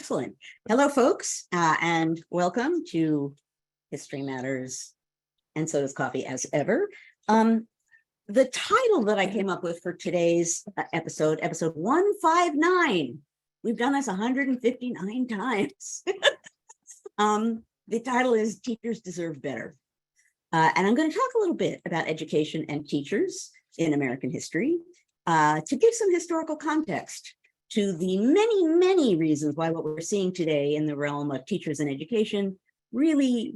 Excellent. Hello, folks, and welcome to History Matters, and so does coffee as ever. The title that I came up with for today's episode 159, we've done this 159 times. The title is Teachers Deserve Better. And I'm going to talk a little bit about education and teachers in American history to give some historical context to the many, many reasons why what we're seeing today in the realm of teachers and education really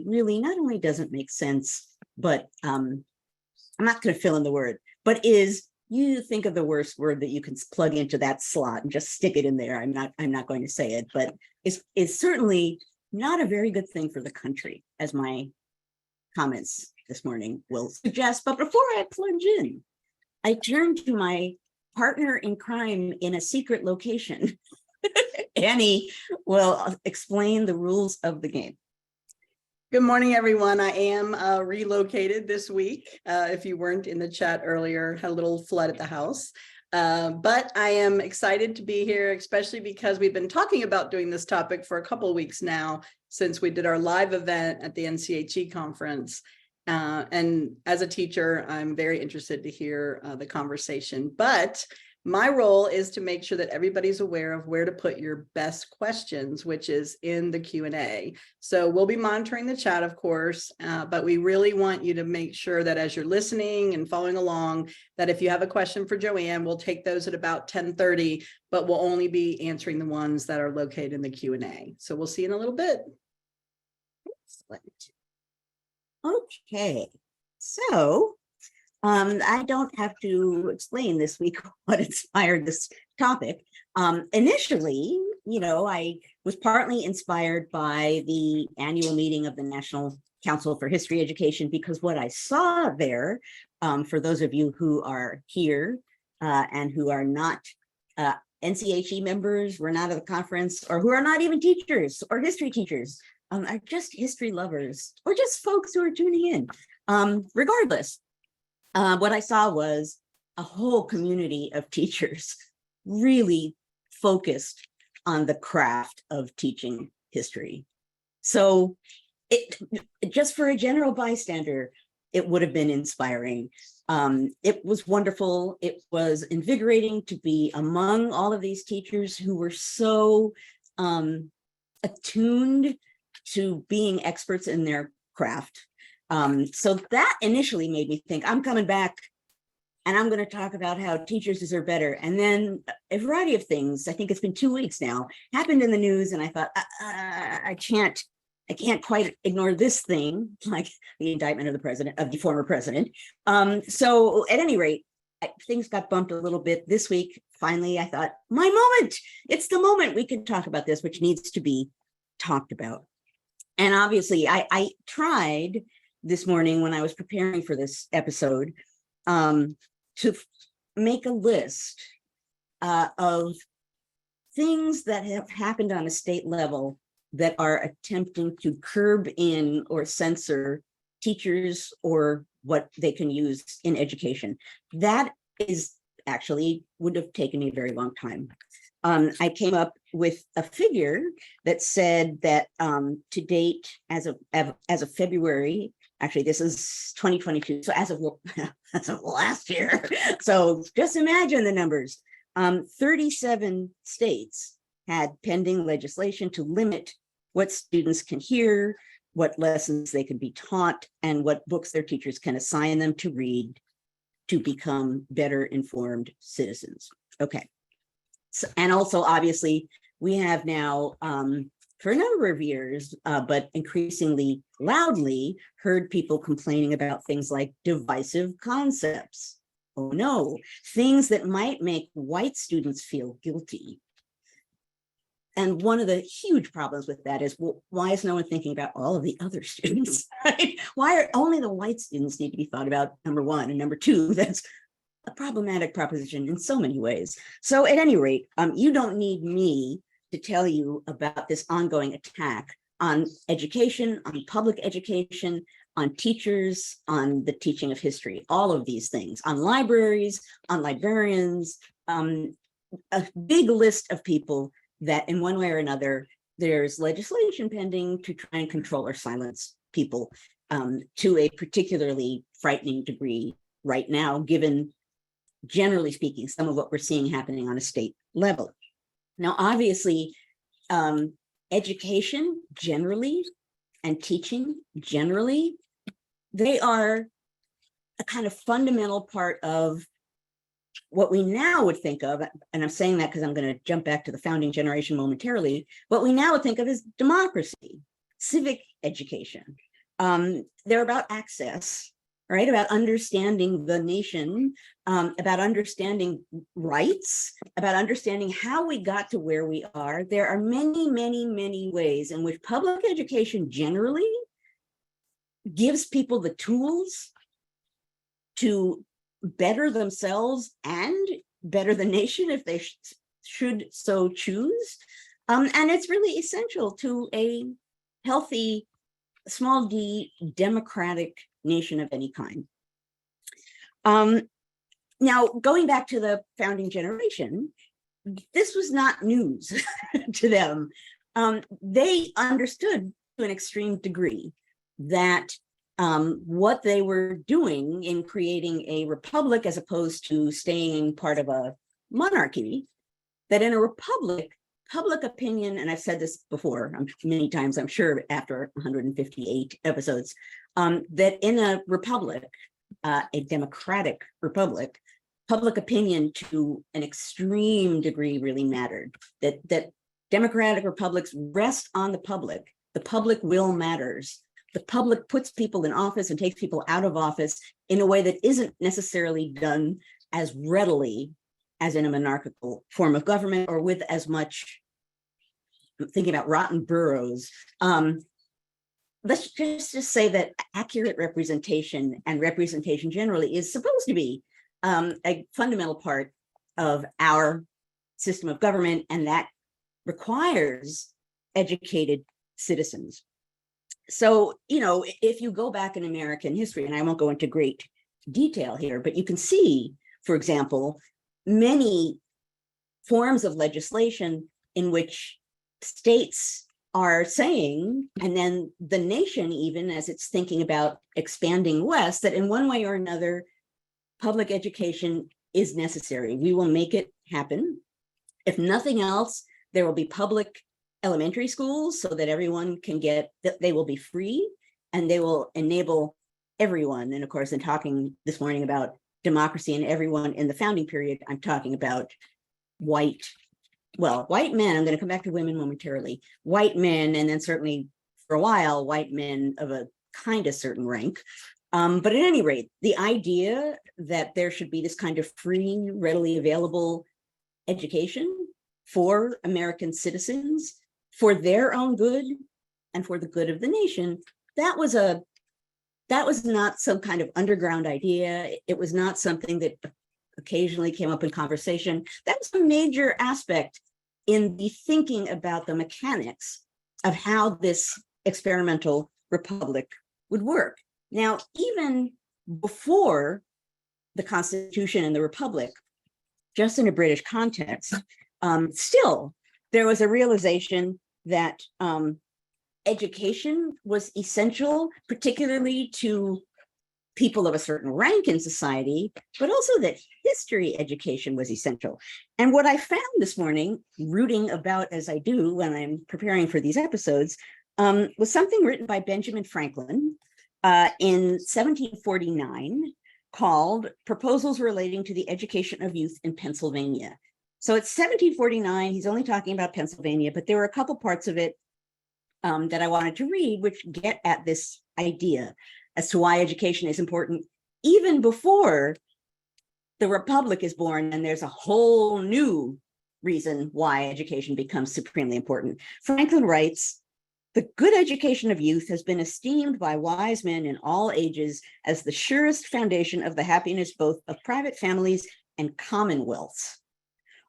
not only doesn't make sense, but I'm not going to fill in the word, but is, you think of the worst word that you can plug into that slot and just stick it in there. I'm not going to say it, but it's certainly not a very good thing for the country, as my comments this morning will suggest. But before I plunge in, I turn to my partner in crime in a secret location. Annie will explain the rules of the game. Good morning, everyone. I am relocated this week. If you weren't in the chat earlier, had a little flood at the house. But I am excited to be here, especially because we've been talking about doing this topic for a couple of weeks now, since we did our live event at the NCHE conference. And as a teacher, I'm very interested to hear the conversation. But my role is to make sure that everybody's aware of where to put your best questions, which is in the Q&A. So we'll be monitoring the chat, of course, but we really want you to make sure that as you're listening and following along, that if you have a question for Joanne, we'll take those at about 10:30, but we'll only be answering the ones that are located in the Q&A. So we'll see you in a little bit. Excellent. Okay, so I don't have to explain this week what inspired this topic. Initially, I was partly inspired by the annual meeting of the National Council for History Education, because what I saw there, for those of you who are here and who are not NCHE members, were not at the conference, or who are not even teachers or history teachers, are just history lovers, or just folks who are tuning in. Regardless, what I saw was a whole community of teachers really focused on the craft of teaching history. So just for a general bystander, it would have been inspiring. It was wonderful. It was invigorating to be among all of these teachers who were so attuned to being experts in their craft. So that initially made me think, I'm coming back and I'm going to talk about how teachers deserve better. And then a variety of things, I think it's been 2 weeks now, happened in the news, and I thought, I can't quite ignore this thing, like the indictment of the president, of the former president. So at any rate, things got bumped a little bit this week. Finally, I thought, my moment, it's the moment we can talk about this, which needs to be talked about. And obviously, I tried this morning when I was preparing for this episode to make a list of things that have happened on a state level that are attempting to curb in or censor teachers or what they can use in education. That is actually would have taken me a very long time. I came up with a figure that said that to date, as of February, actually this is 2022, so as of last year, so just imagine the numbers. 37 states had pending legislation to limit what students can hear, what lessons they can be taught, and what books their teachers can assign them to read to become better informed citizens. Okay. So, and also, obviously, we have now, for a number of years, but increasingly loudly, heard people complaining about things like divisive concepts. Oh no, things that might make white students feel guilty. And one of the huge problems with that is, well, why is no one thinking about all of the other students? Right? Why are only the white students need to be thought about, number one, and number two, that's a problematic proposition in so many ways. So at any rate, you don't need me to tell you about this ongoing attack on education, on public education, on teachers, on the teaching of history, all of these things, on libraries, on librarians, a big list of people that in one way or another, there's legislation pending to try and control or silence people to a particularly frightening degree right now, given, generally speaking, some of what we're seeing happening on a state level. Now, obviously, education generally and teaching generally, they are a kind of fundamental part of what we now would think of, and I'm saying that because I'm going to jump back to the founding generation momentarily, what we now would think of as democracy, civic education. They're about access, right? About understanding the nation, about understanding rights, about understanding how we got to where we are. There are many, many, many ways in which public education generally gives people the tools to better themselves and better the nation if they should so choose. And it's really essential to a healthy, small d, democratic nation of any kind. Now, going back to the founding generation, this was not news to them. They understood to an extreme degree that what they were doing in creating a republic as opposed to staying part of a monarchy, that in a republic, public opinion, and I've said this before many times, I'm sure after 158 episodes, that in a republic, a democratic republic, public opinion to an extreme degree really mattered. That democratic republics rest on the public will matters. The public puts people in office and takes people out of office in a way that isn't necessarily done as readily as in a monarchical form of government, or with as much, I'm thinking about rotten boroughs. Let's just say that accurate representation and representation generally is supposed to be a fundamental part of our system of government, and that requires educated citizens. So, you know, if you go back in American history, and I won't go into great detail here, but you can see, for example, many forms of legislation in which states are saying, and then the nation, even as it's thinking about expanding west, that in one way or another, public education is necessary. We will make it happen. If nothing else, there will be public elementary schools so that everyone can get, that they will be free, and they will enable everyone. And of course, in talking this morning about democracy and everyone in the founding period, I'm talking about white men. I'm going to come back to women momentarily. White men, and then certainly for a while, white men of a kind of certain rank. But at any rate, the idea that there should be this kind of free, readily available education for American citizens, for their own good and for the good of the nation, that was not some kind of underground idea. It was not something that occasionally came up in conversation. That was a major aspect in the thinking about the mechanics of how this experimental republic would work. Now, even before the Constitution and the Republic, just in a British context, still there was a realization that education was essential, particularly to people of a certain rank in society, but also that history education was essential. And what I found this morning, rooting about as I do when I'm preparing for these episodes, was something written by Benjamin Franklin in 1749 called Proposals Relating to the Education of Youth in Pennsylvania. So it's 1749, he's only talking about Pennsylvania, but there were a couple parts of it that I wanted to read, which get at this idea as to why education is important, even before the Republic is born, and there's a whole new reason why education becomes supremely important. Franklin writes, "The good education of youth has been esteemed by wise men in all ages as the surest foundation of the happiness both of private families and commonwealths.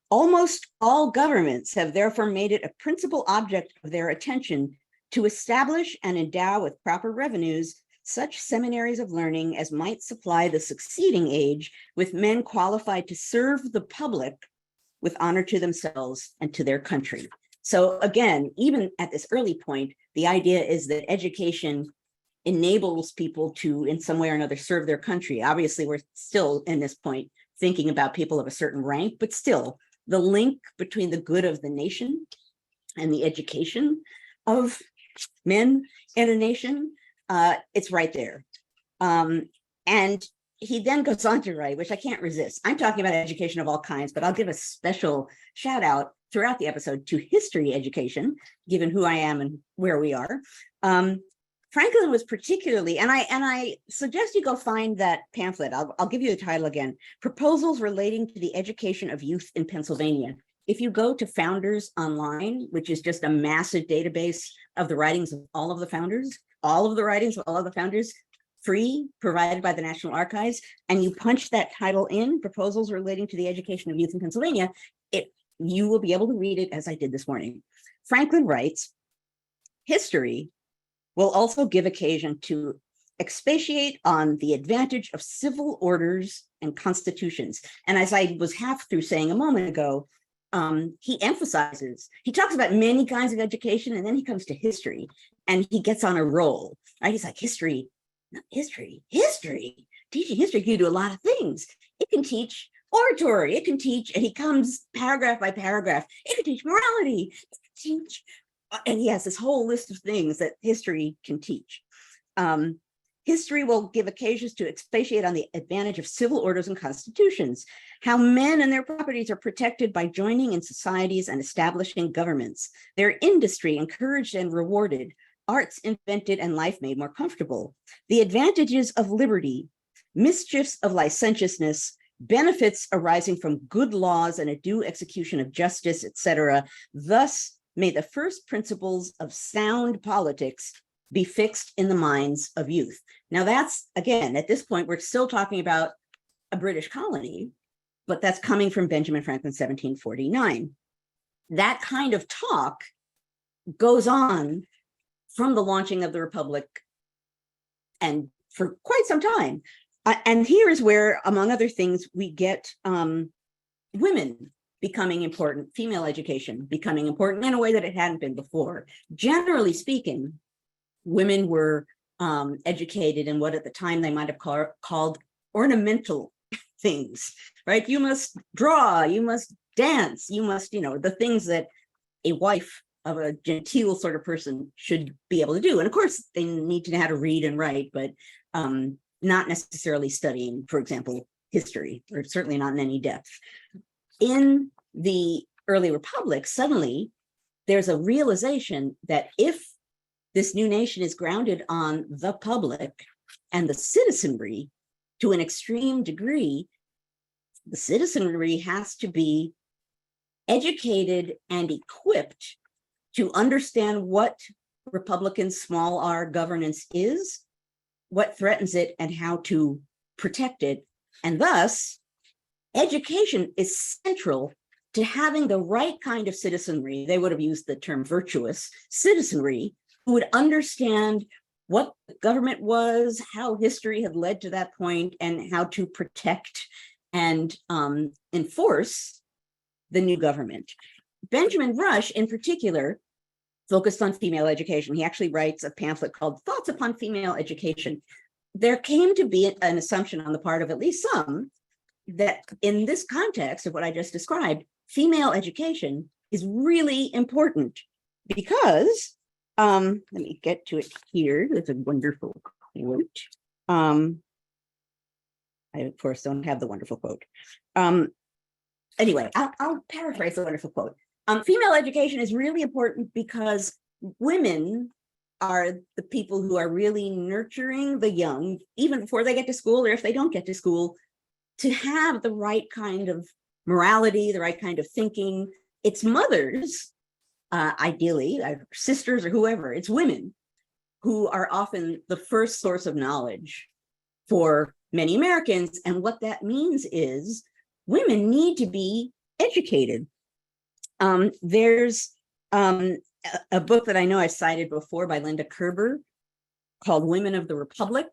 Almost all governments have therefore made it a principal object of their attention to establish and endow with proper revenues such seminaries of learning as might supply the succeeding age with men qualified to serve the public with honor to themselves and to their country. So again, even at this early point, the idea is that education enables people to, in some way or another, serve their country. Obviously, we're still in this point thinking about people of a certain rank, but still the link between the good of the nation and the education of men in a nation, it's right there. And he then goes on to write, which I can't resist. I'm talking about education of all kinds, but I'll give a special shout out throughout the episode to history education, given who I am and where we are. Franklin was particularly, and I suggest you go find that pamphlet. I'll give you the title again: Proposals Relating to the Education of Youth in Pennsylvania. If you go to Founders Online, which is just a massive database of the writings of all of the founders, all of the writings of all of the founders, free, provided by the National Archives, and you punch that title in, Proposals Relating to the Education of Youth in Pennsylvania, you will be able to read it as I did this morning. Franklin writes, history will also give occasion to expatiate on the advantage of civil orders and constitutions. And as I was half through saying a moment ago, he emphasizes, he talks about many kinds of education, and then he comes to history and he gets on a roll, right? He's like, history. Teaching history can do a lot of things. It can teach oratory, it can teach, and he comes paragraph by paragraph, it can teach morality, it can teach, and he has this whole list of things that history can teach. History will give occasions to expatiate on the advantage of civil orders and constitutions, how men and their properties are protected by joining in societies and establishing governments, their industry encouraged and rewarded, arts invented and life made more comfortable, the advantages of liberty, mischiefs of licentiousness, benefits arising from good laws and a due execution of justice, etc. Thus may the first principles of sound politics be fixed in the minds of youth. Now that's, again, at this point, we're still talking about a British colony, but that's coming from Benjamin Franklin, 1749. That kind of talk goes on from the launching of the Republic and for quite some time. And here is where, among other things, we get women becoming important, female education becoming important in a way that it hadn't been before. Generally speaking, women were educated in what at the time they might have called ornamental things, right? You must draw, you must dance, you must, the things that a wife of a genteel sort of person should be able to do. And of course, they need to know how to read and write, but not necessarily studying, for example, history, or certainly not in any depth. In the early republic, suddenly there's a realization that if this new nation is grounded on the public and the citizenry to an extreme degree, the citizenry has to be educated and equipped to understand what Republican small r governance is, what threatens it, and how to protect it. And thus, education is central to having the right kind of citizenry. They would have used the term virtuous citizenry, who would understand what the government was, how history had led to that point, and how to protect and enforce the new government. Benjamin Rush, in particular, focused on female education. He actually writes a pamphlet called Thoughts Upon Female Education. There came to be an assumption on the part of at least some that in this context of what I just described, female education is really important because, let me get to it here. There's a wonderful quote. I, of course, don't have the wonderful quote. Anyway, I'll paraphrase the wonderful quote. Female education is really important because women are the people who are really nurturing the young, even before they get to school, or if they don't get to school, to have the right kind of morality, the right kind of thinking. It's mothers, ideally, sisters or whoever, it's women who are often the first source of knowledge for many Americans. And what that means is women need to be educated. There's a book that I know I've cited before by Linda Kerber called Women of the Republic.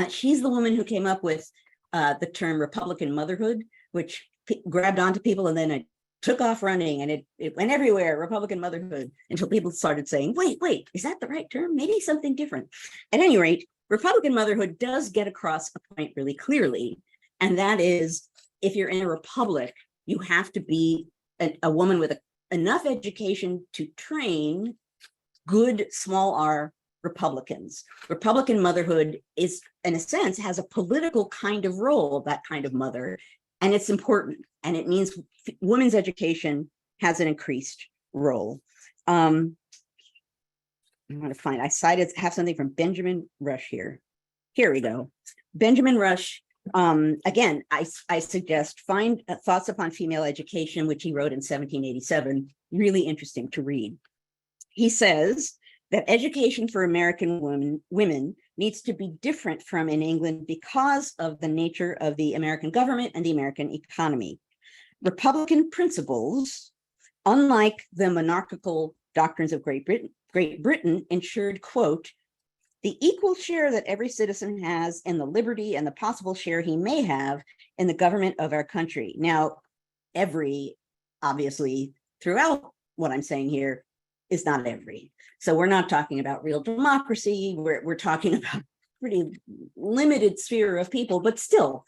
She's the woman who came up with the term Republican motherhood, which grabbed onto people, and then it took off running, and it went everywhere, Republican motherhood, until people started saying, wait, is that the right term? Maybe something different. At any rate, Republican motherhood does get across a point really clearly, and that is, if you're in a republic, you have to be a woman with enough education to train good small r Republicans. Republican motherhood is, in a sense, has a political kind of role, that kind of mother, and it's important. And it means women's education has an increased role. I want to find, have something from Benjamin Rush here. Here we go. Benjamin Rush, again, I suggest find Thoughts Upon Female Education, which he wrote in 1787, really interesting to read. He says that education for American women needs to be different from in England because of the nature of the American government and the American economy. Republican principles, unlike the monarchical doctrines of Great Britain, ensured, quote, the equal share that every citizen has in the liberty and the possible share he may have in the government of our country. Now, every, obviously, throughout what I'm saying here, is not every. So we're not talking about real democracy. We're talking about pretty limited sphere of people, but still,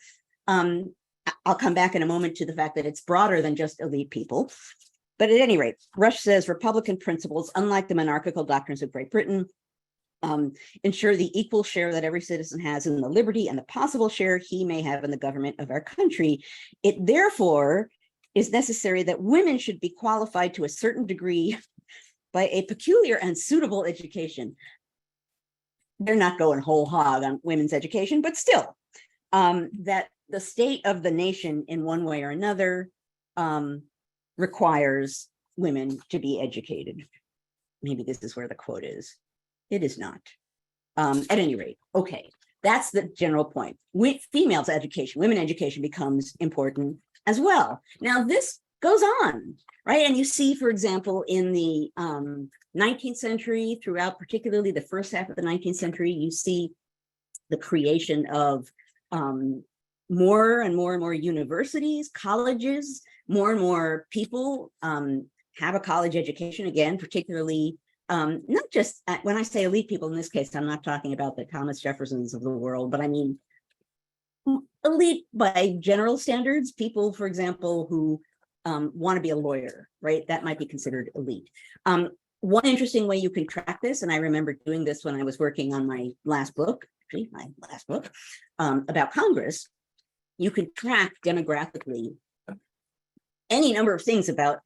I'll come back in a moment to the fact that it's broader than just elite people. But at any rate, Rush says Republican principles, unlike the monarchical doctrines of Great Britain, ensure the equal share that every citizen has in the liberty and the possible share he may have in the government of our country. It therefore is necessary that women should be qualified to a certain degree by a peculiar and suitable education. They're not going whole hog on women's education, but still, that the state of the nation in one way or another requires women to be educated. Maybe this is where the quote is. It is not. At any rate, okay, that's the general point. With females' education, women education becomes important as well. Now, this goes on, right? And you see, for example, in the 19th century, throughout particularly the first half of the 19th century, you see the creation of more and more universities, colleges, more and more people have a college education, again, particularly not just, when I say elite people in this case, I'm not talking about the Thomas Jeffersons of the world, but I mean elite by general standards, people, for example, who want to be a lawyer, right? That might be considered elite. One interesting way you can track this, and I remember doing this when I was working on my last book, about Congress, you can track demographically any number of things about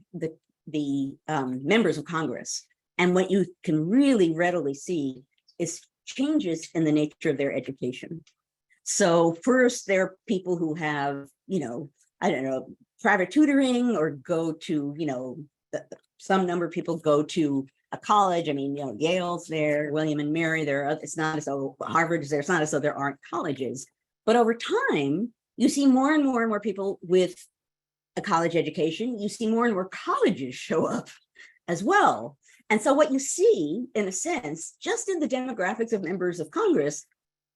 the members of Congress. And what you can really readily see is changes in the nature of their education. So first, there are people who have, I don't know, private tutoring or go to, some number of people go to a college. I mean, Yale's there, William and Mary, it's not as though Harvard is there. It's not as though there aren't colleges. But over time, you see more and more people with a college education. You see more and more colleges show up as well. And so what you see, in a sense, just in the demographics of members of Congress,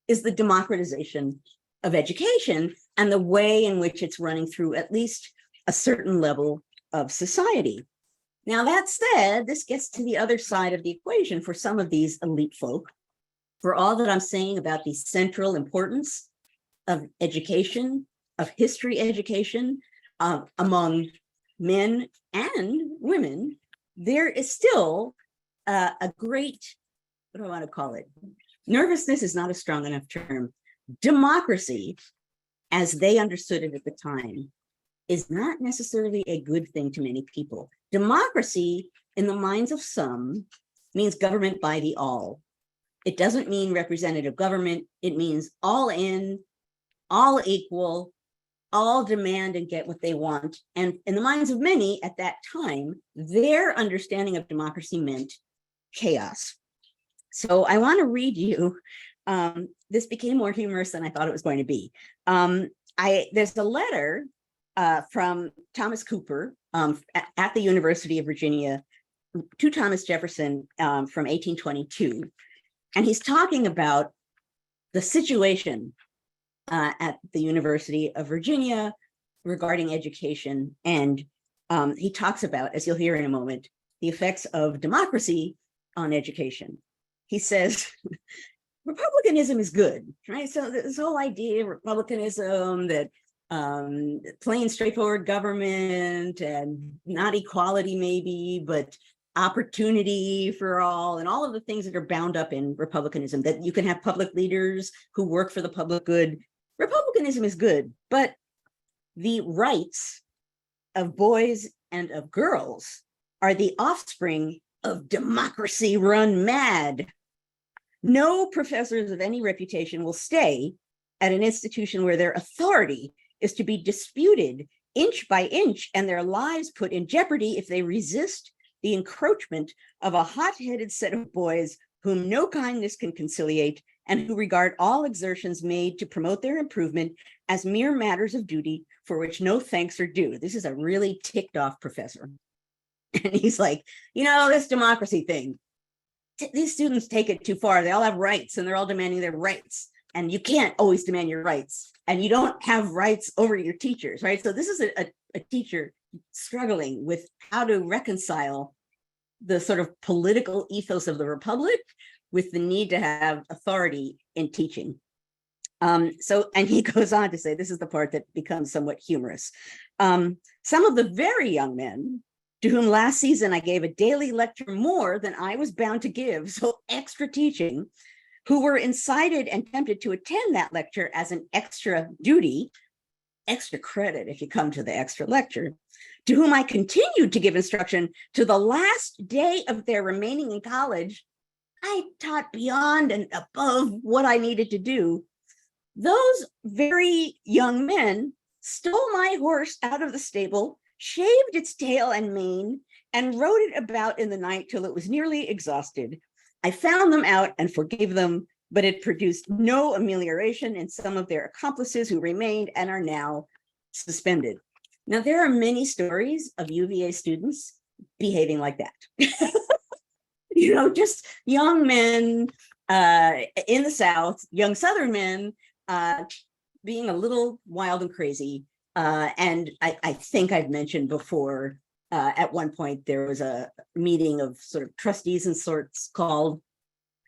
is the democratization of education and the way in which it's running through at least a certain level of society. Now, that said, this gets to the other side of the equation for some of these elite folk. For all that I'm saying about the central importance of education, of history education, among men and women, there is still a great, what do I want to call it? Nervousness is not a strong enough term. Democracy, as they understood it at the time, is not necessarily a good thing to many people. Democracy, in the minds of some, means government by the all. It doesn't mean representative government. It means all in, all equal, all demand and get what they want. And in the minds of many at that time, their understanding of democracy meant chaos. So I want to read you, this became more humorous than I thought it was going to be. There's a letter from Thomas Cooper at the University of Virginia to Thomas Jefferson from 1822. And he's talking about the situation at the University of Virginia regarding education. And he talks about, as you'll hear in a moment, the effects of democracy on education. He says, Republicanism is good, right? So this whole idea of Republicanism, that plain straightforward government and not equality maybe, but opportunity for all, and all of the things that are bound up in Republicanism, that you can have public leaders who work for the public good. Republicanism is good, but the rights of boys and of girls are the offspring of democracy run mad. No professors of any reputation will stay at an institution where their authority is to be disputed inch by inch and their lives put in jeopardy if they resist the encroachment of a hot-headed set of boys whom no kindness can conciliate and who regard all exertions made to promote their improvement as mere matters of duty for which no thanks are due. This is a really ticked off professor. And he's like, this democracy thing, these students take it too far. They all have rights and they're all demanding their rights. And you can't always demand your rights. And you don't have rights over your teachers, right? So this is a teacher struggling with how to reconcile the sort of political ethos of the Republic with the need to have authority in teaching. And he goes on to say, this is the part that becomes somewhat humorous. Some of the very young men to whom last season I gave a daily lecture more than I was bound to give, so extra teaching, who were incited and tempted to attend that lecture as an extra duty, extra credit if you come to the extra lecture, to whom I continued to give instruction to the last day of their remaining in college, I taught beyond and above what I needed to do. Those very young men stole my horse out of the stable, shaved its tail and mane, and rode it about in the night till it was nearly exhausted. I found them out and forgave them, but it produced no amelioration in some of their accomplices who remained and are now suspended. Now, there are many stories of UVA students behaving like that. Just young men in the South, young Southern men being a little wild and crazy. And I think I've mentioned before, at one point, there was a meeting of sort of trustees and sorts called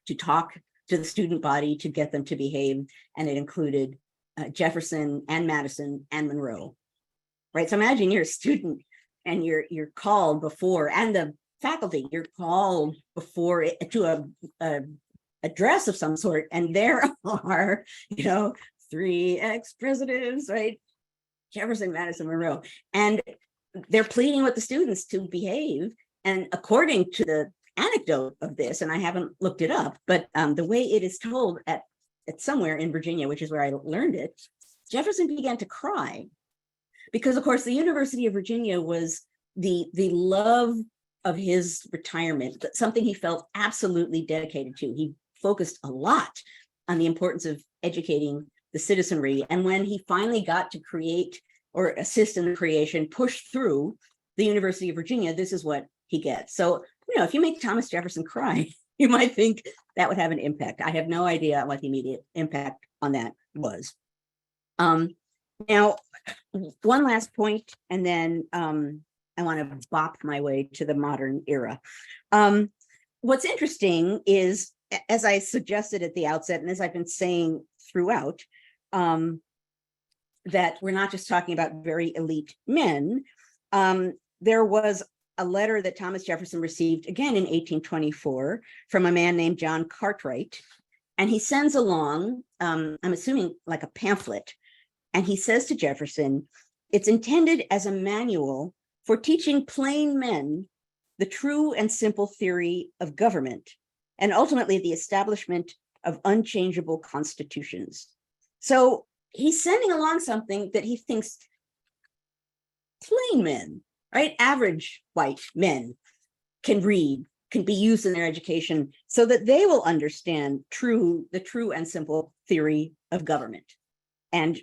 to talk to the student body to get them to behave. And it included Jefferson and Madison and Monroe, right? So imagine you're a student and you're called before, and the faculty, you're called before to a address of some sort. And there are, 3 ex-presidents, right? Jefferson, Madison, Monroe, and they're pleading with the students to behave. And according to the anecdote of this, and I haven't looked it up, but the way it is told at somewhere in Virginia, which is where I learned it, Jefferson began to cry because, of course, the University of Virginia was the love of his retirement, something he felt absolutely dedicated to. He focused a lot on the importance of educating the citizenry. And when he finally got to create or assist in the creation, push through the University of Virginia, this is what he gets. So, if you make Thomas Jefferson cry, you might think that would have an impact. I have no idea what the immediate impact on that was. Now, one last point, and then I want to bop my way to the modern era. What's interesting is, as I suggested at the outset, and as I've been saying throughout, that we're not just talking about very elite men. There was a letter that Thomas Jefferson received again in 1824 from a man named John Cartwright. And he sends along, I'm assuming like a pamphlet, and he says to Jefferson, it's intended as a manual for teaching plain men the true and simple theory of government, and ultimately the establishment of unchangeable constitutions. So he's sending along something that he thinks plain men, right? Average white men can read, can be used in their education so that they will understand the true and simple theory of government and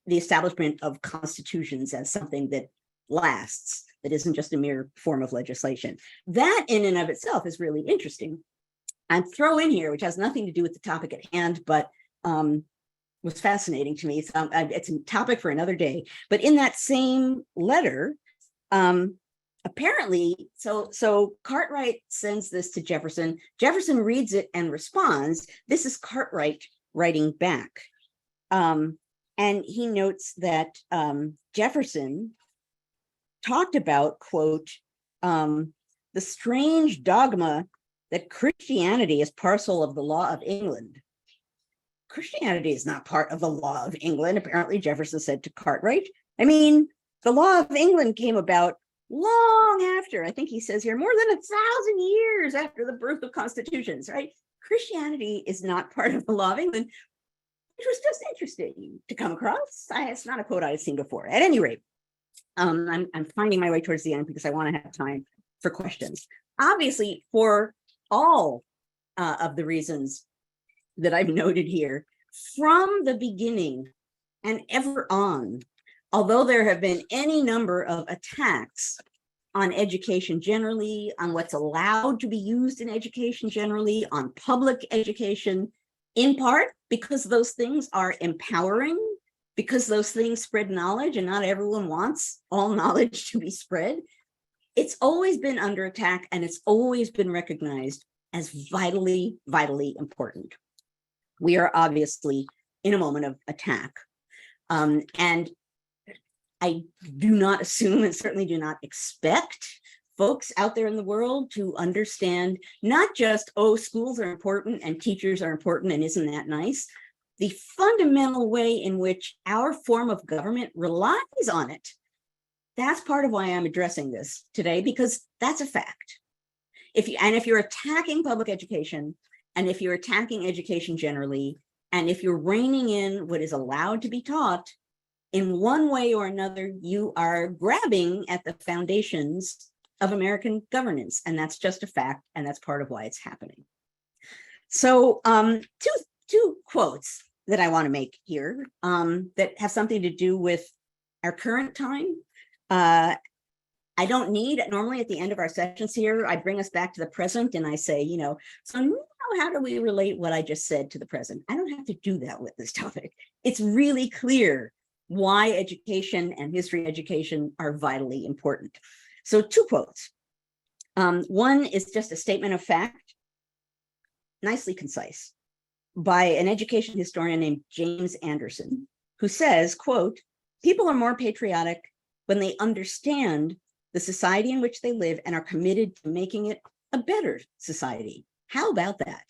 the establishment of constitutions as something that lasts, that isn't just a mere form of legislation. That in and of itself is really interesting. And throw in here, which has nothing to do with the topic at hand, but was fascinating to me. So it's a topic for another day. But in that same letter, apparently, so Cartwright sends this to Jefferson. Jefferson reads it and responds. This is Cartwright writing back. And he notes that Jefferson talked about, quote, the strange dogma that Christianity is parcel of the law of England. Christianity is not part of the law of England, apparently Jefferson said to Cartwright. I mean, the law of England came about long after, I think he says here, more than 1,000 years after the birth of constitutions, right? Christianity is not part of the law of England, which was just interesting to come across. It's not a quote I had seen before. At any rate, I'm finding my way towards the end because I want to have time for questions. Obviously, for all of the reasons that I've noted here, from the beginning and ever on, although there have been any number of attacks on education generally, on what's allowed to be used in education generally, on public education, in part because those things are empowering, because those things spread knowledge, and not everyone wants all knowledge to be spread. It's always been under attack, and it's always been recognized as vitally, vitally important. We are obviously in a moment of attack. And I do not assume, and certainly do not expect, folks out there in the world to understand not just, oh, schools are important and teachers are important and isn't that nice? The fundamental way in which our form of government relies on it. That's part of why I'm addressing this today, because that's a fact. If you're attacking public education, and if you're attacking education generally, and if you're reining in what is allowed to be taught, in one way or another, you are grabbing at the foundations of American governance. And that's just a fact. And that's part of why it's happening. So two quotes that I want to make here that have something to do with our current time. I don't need, normally at the end of our sessions here, I bring us back to the present and I say, so now how do we relate what I just said to the present? I don't have to do that with this topic. It's really clear why education and history education are vitally important. So two quotes. One is just a statement of fact, nicely concise, by an education historian named James Anderson, who says, quote, people are more patriotic when they understand the society in which they live and are committed to making it a better society. How about that?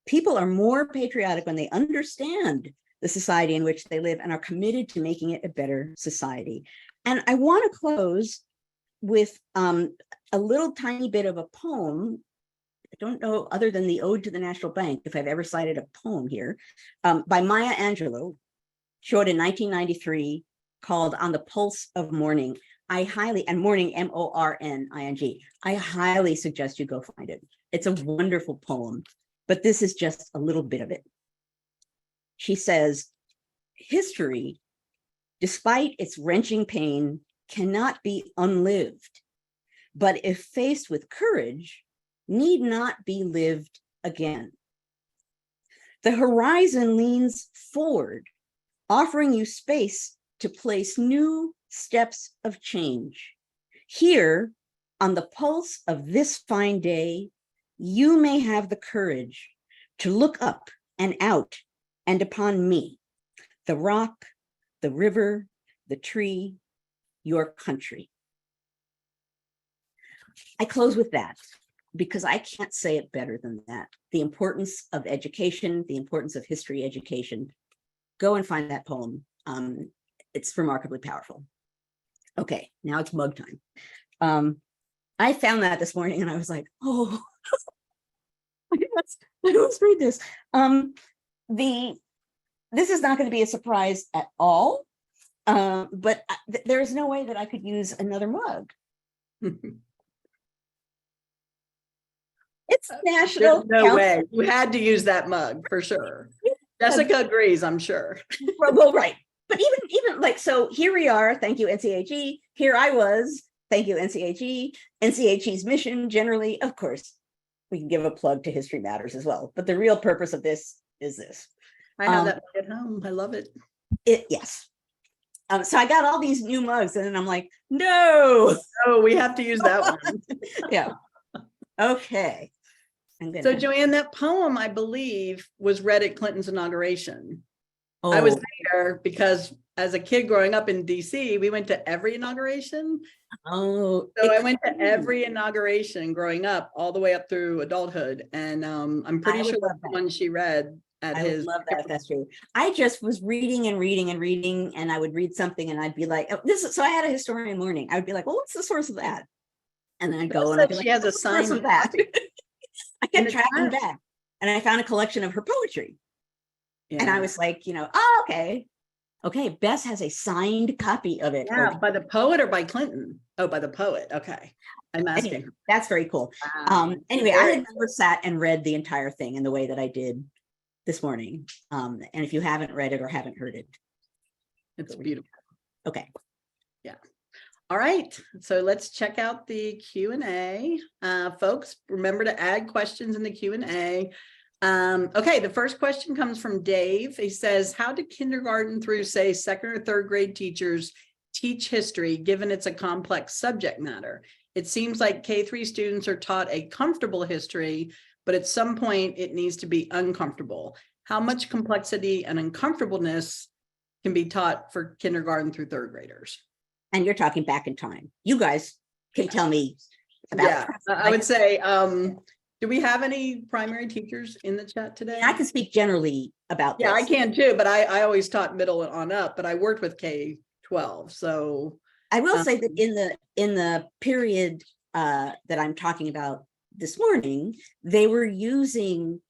People are more patriotic when they understand the society in which they live and are committed to making it a better society. And I want to close with a little tiny bit of a poem. I don't know, other than the Ode to the National Bank, if I've ever cited a poem here, by Maya Angelou, showed in 1993, called On the Pulse of Morning. And morning, M-O-R-N-I-N-G. I highly suggest you go find it. It's a wonderful poem, but this is just a little bit of it. She says, history, despite its wrenching pain, cannot be unlived, but if faced with courage, need not be lived again. The horizon leans forward, offering you space to place new steps of change. Here, on the pulse of this fine day, you may have the courage to look up and out and upon me, the rock, the river, the tree, your country. I close with that because I can't say it better than that. The importance of education, the importance of history education. Go and find that poem. It's remarkably powerful. Okay, now it's mug time. I found that this morning and I was like, oh, let's read this. This is not going to be a surprise at all, but there is no way that I could use another mug. It's National. There's no way. You had to use that mug for sure. Jessica agrees, I'm sure. Well, right. But even like, so here we are. Thank you, NCHE. Here I was. Thank you, NCHE. NCHE's mission generally, of course, we can give a plug to History Matters as well. But the real purpose of this is this. I have that at home. I love it. Yes. So I got all these new mugs and then I'm like, no. Oh, we have to use that one. Yeah. Okay. So Joanne, that poem, I believe, was read at Clinton's inauguration. I was there because as a kid growing up in DC, we went to every inauguration. So I went to every inauguration growing up, all the way up through adulthood. And I'm pretty sure that's the one she read at his. I would love that if that's true. I just was reading and reading and reading, and I would read something and I'd be like, oh, this is, so I had a historian morning. I would be like, well, what's the source of that? And then I'd go and I'd be like, she has a what's the source sign of that. I kept tracking back and I found a collection of her poetry. Yeah. And I was like, oh, okay. Okay, Bess has a signed copy of it. Yeah, by the poet or by Clinton? Oh, by the poet. Okay. I'm asking. Anyway, that's very cool. Wow. Anyway, I had never sat and read the entire thing in the way that I did this morning. And if you haven't read it or haven't heard it, it's beautiful. Okay. Yeah. All right. So let's check out the Q&A. Folks, remember to add questions in the Q&A. Okay, the first question comes from Dave. He says, how do kindergarten through, say, second or third grade teachers teach history, given it's a complex subject matter? It seems like K-3 students are taught a comfortable history, but at some point it needs to be uncomfortable. How much complexity and uncomfortableness can be taught for kindergarten through third graders? And you're talking back in time. You guys can tell me about. Yeah, I would say, do we have any primary teachers in the chat today? I can speak generally about this. Yeah, I can too, but I always taught middle and on up, but I worked with K-12. So I will say that in the period that I'm talking about this morning, they were using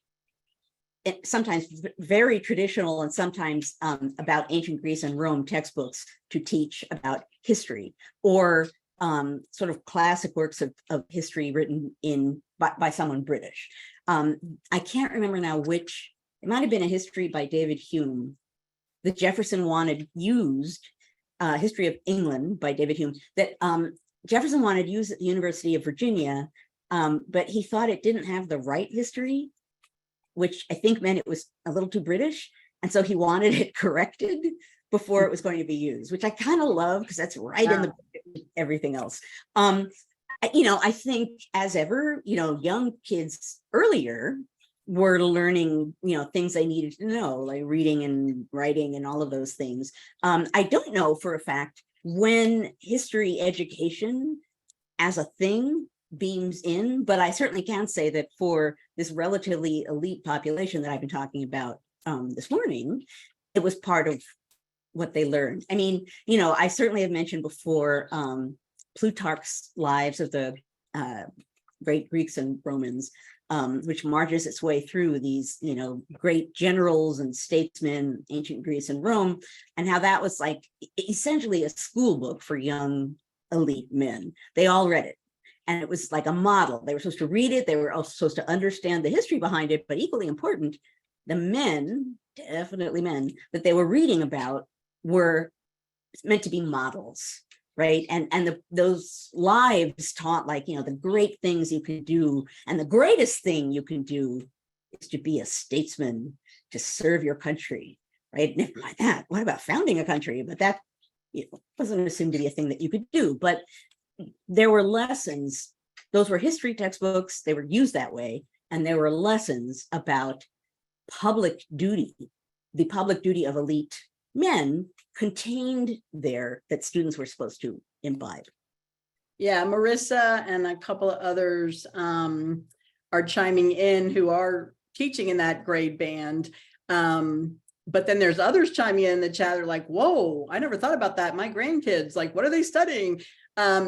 sometimes very traditional and sometimes about ancient Greece and Rome textbooks to teach about history, or sort of classic works of history written by someone British. I can't remember now which, it might have been a history by David Hume that Jefferson wanted used, History of England by David Hume, that Jefferson wanted used at the University of Virginia, but he thought it didn't have the right history, which I think meant it was a little too British. And so he wanted it corrected before it was going to be used, which I kind of love because that's right in the everything else. I think as ever, young kids earlier were learning, things they needed to know, like reading and writing and all of those things. I don't know for a fact when history education as a thing beams in, but I certainly can say that for this relatively elite population that I've been talking about this morning, it was part of what they learned. I mean, I certainly have mentioned before Plutarch's Lives of the great Greeks and Romans, which marches its way through these, great generals and statesmen, ancient Greece and Rome, and how that was like essentially a school book for young elite men. They all read it. And it was like a model. They were supposed to read it. They were also supposed to understand the history behind it, but equally important, the men, definitely men, that they were reading about were meant to be models, right? And those lives taught, like, the great things you can do. And the greatest thing you can do is to be a statesman, to serve your country, right? Never mind that. What about founding a country? But that wasn't assumed to be a thing that you could do. But there were lessons. Those were history textbooks. They were used that way. And there were lessons about public duty, the public duty of elite men contained there that students were supposed to imbibe. Yeah, Marissa and a couple of others are chiming in who are teaching in that grade band. But then there's others chiming in the chat. They're like, whoa, I never thought about that. My grandkids, like, what are they studying?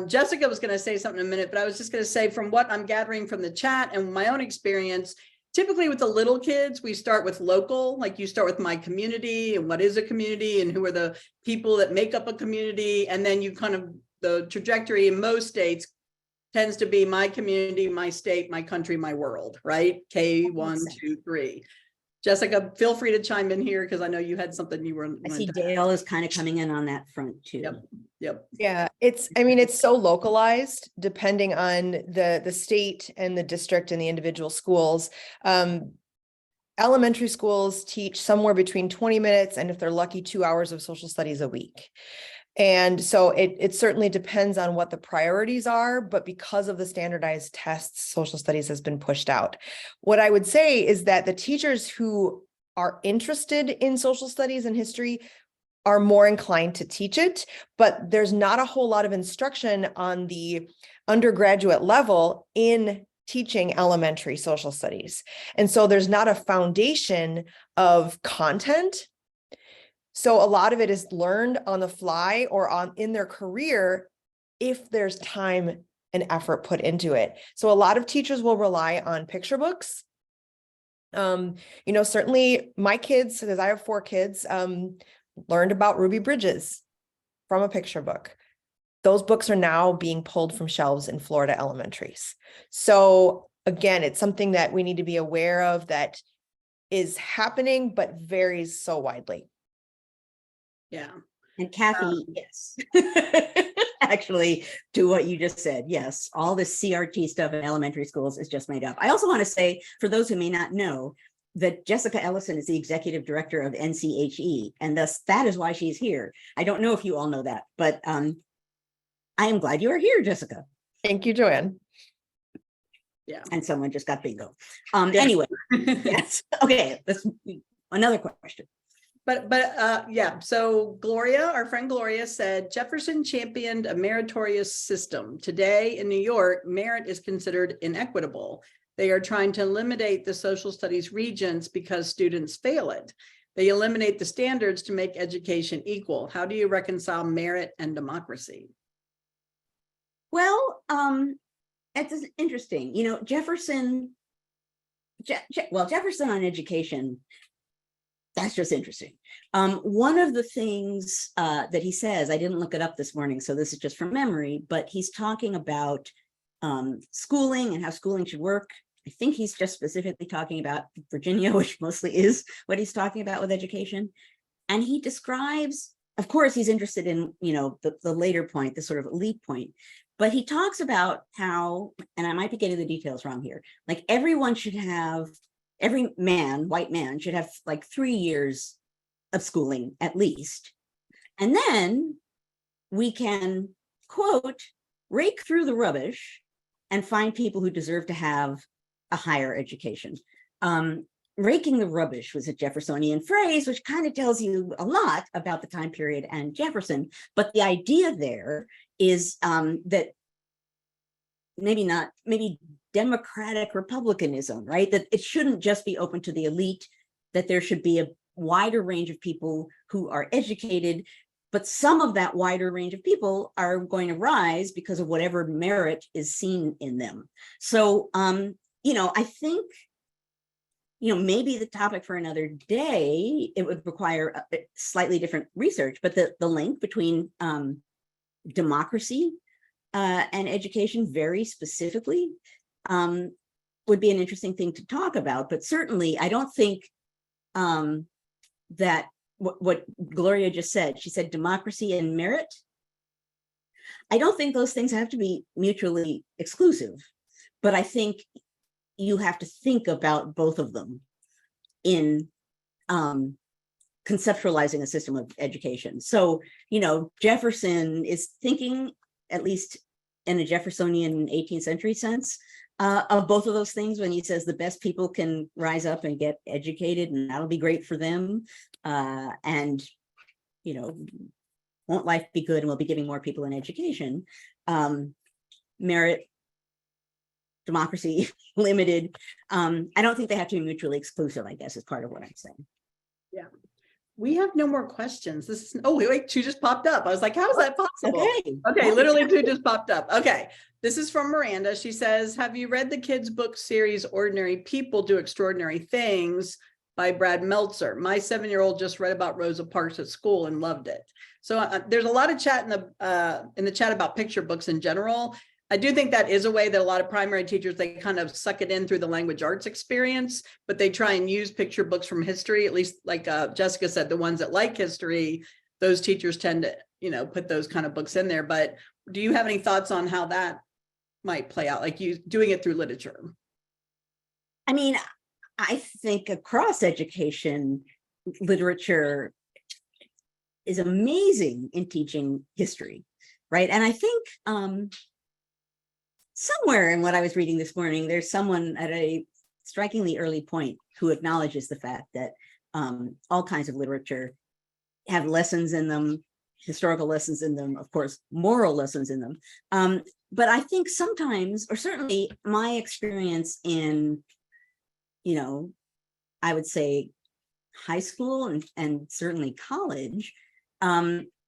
Jessica was going to say something in a minute, but I was just going to say, from what I'm gathering from the chat and my own experience, typically with the little kids, we start with local, like you start with my community and what is a community and who are the people that make up a community. And then you kind of, the trajectory in most states tends to be my community, my state, my country, my world, right? K, 1, 2, 3. Jessica, feel free to chime in here because I know you had something you were. I see Dale is kind of coming in on that front too. Yep. Yeah, it's so localized depending on the state and the district and the individual schools. elementary schools teach somewhere between 20 minutes and if they're lucky, 2 hours of social studies a week. And so it certainly depends on what the priorities are, but because of the standardized tests, social studies has been pushed out. What I would say is that the teachers who are interested in social studies and history are more inclined to teach it, but there's not a whole lot of instruction on the undergraduate level in teaching elementary social studies. And so there's not a foundation of content. So a lot of it is learned on the fly or in their career if there's time and effort put into it. So a lot of teachers will rely on picture books. Certainly my kids, because I have 4 kids, learned about Ruby Bridges from a picture book. Those books are now being pulled from shelves in Florida elementaries. So again, it's something that we need to be aware of that is happening, but varies so widely. Yeah. And Kathy, yes. Actually, to what you just said, yes, all this CRT stuff in elementary schools is just made up. I also want to say, for those who may not know, that Jessica Ellison is the executive director of NCHE, and thus that is why she's here. I don't know if you all know that, but I am glad you are here, Jessica. Thank you, Joanne. Yeah. And someone just got bingo. Anyway, yes. Okay, that's another question. But yeah, so Gloria, our friend Gloria said, Jefferson championed a meritorious system. Today in New York, merit is considered inequitable. They are trying to eliminate the social studies regents because students fail it. They eliminate the standards to make education equal. How do you reconcile merit and democracy? Well, it's interesting. Jefferson on education, that's just interesting. One of the things that he says, I didn't look it up this morning, so this is just from memory, but he's talking about schooling and how schooling should work. I think he's just specifically talking about Virginia, which mostly is what he's talking about with education. And he describes, of course, he's interested in, the later point, the sort of elite point, but he talks about how, and I might be getting the details wrong here, like every man, white man, should have like 3 years of schooling at least. And then we can, quote, rake through the rubbish and find people who deserve to have a higher education. Raking the rubbish was a Jeffersonian phrase, which kind of tells you a lot about the time period and Jefferson. But the idea there is that maybe democratic republicanism, right? That it shouldn't just be open to the elite, that there should be a wider range of people who are educated, but some of that wider range of people are going to rise because of whatever merit is seen in them. So, I think, maybe the topic for another day, it would require a slightly different research, but the link between democracy and education very specifically would be an interesting thing to talk about. But certainly, I don't think that what Gloria just said, she said democracy and merit. I don't think those things have to be mutually exclusive, but I think you have to think about both of them in conceptualizing a system of education. So, Jefferson is thinking, at least in a Jeffersonian 18th century sense, of both of those things when he says the best people can rise up and get educated and that'll be great for them. And, won't life be good and we'll be giving more people an education. Merit, democracy, limited. I don't think they have to be mutually exclusive, I guess, is part of what I'm saying. Yeah. We have no more questions. This is, oh, wait, 2 just popped up. I was like, how is that possible? Okay, literally 2 just popped up. Okay, this is from Miranda. She says, have you read the kids' book series, Ordinary People Do Extraordinary Things by Brad Meltzer? My 7-year-old just read about Rosa Parks at school and loved it. So there's a lot of chat in the chat about picture books in general. I do think that is a way that a lot of primary teachers, they kind of suck it in through the language arts experience, but they try and use picture books from history, at least like Jessica said, the ones that like history, those teachers tend to, put those kind of books in there. But do you have any thoughts on how that might play out, like you doing it through literature? I mean, I think across education, literature is amazing in teaching history, right? And I think somewhere in what I was reading this morning, there's someone at a strikingly early point who acknowledges the fact that all kinds of literature have lessons in them, historical lessons in them, of course, moral lessons in them. But I think sometimes, or certainly my experience in, I would say high school and certainly college,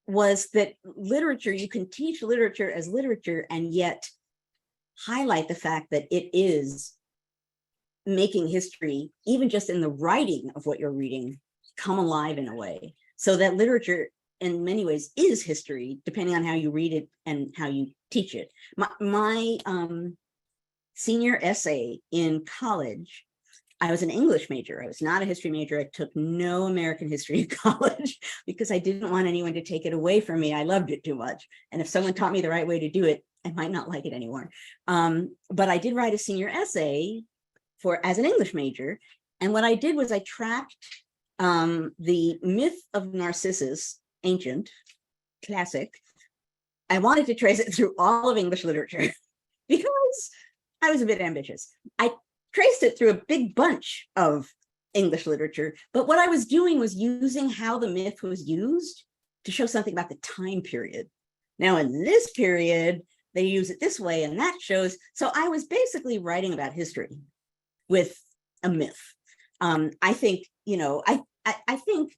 was that literature, you can teach literature as literature and yet highlight the fact that it is making history, even just in the writing of what you're reading, come alive in a way. So that literature in many ways is history, depending on how you read it and how you teach it. My senior essay in college, I was an English major. I was not a history major. I took no American history in college because I didn't want anyone to take it away from me. I loved it too much. And if someone taught me the right way to do it, I might not like it anymore. But I did write a senior essay as an English major. And what I did was I tracked the myth of Narcissus, ancient, classic. I wanted to trace it through all of English literature because I was a bit ambitious. I traced it through a big bunch of English literature, but what I was doing was using how the myth was used to show something about the time period. Now, in this period, they use it this way, and that shows. So I was basically writing about history with a myth. I think, I think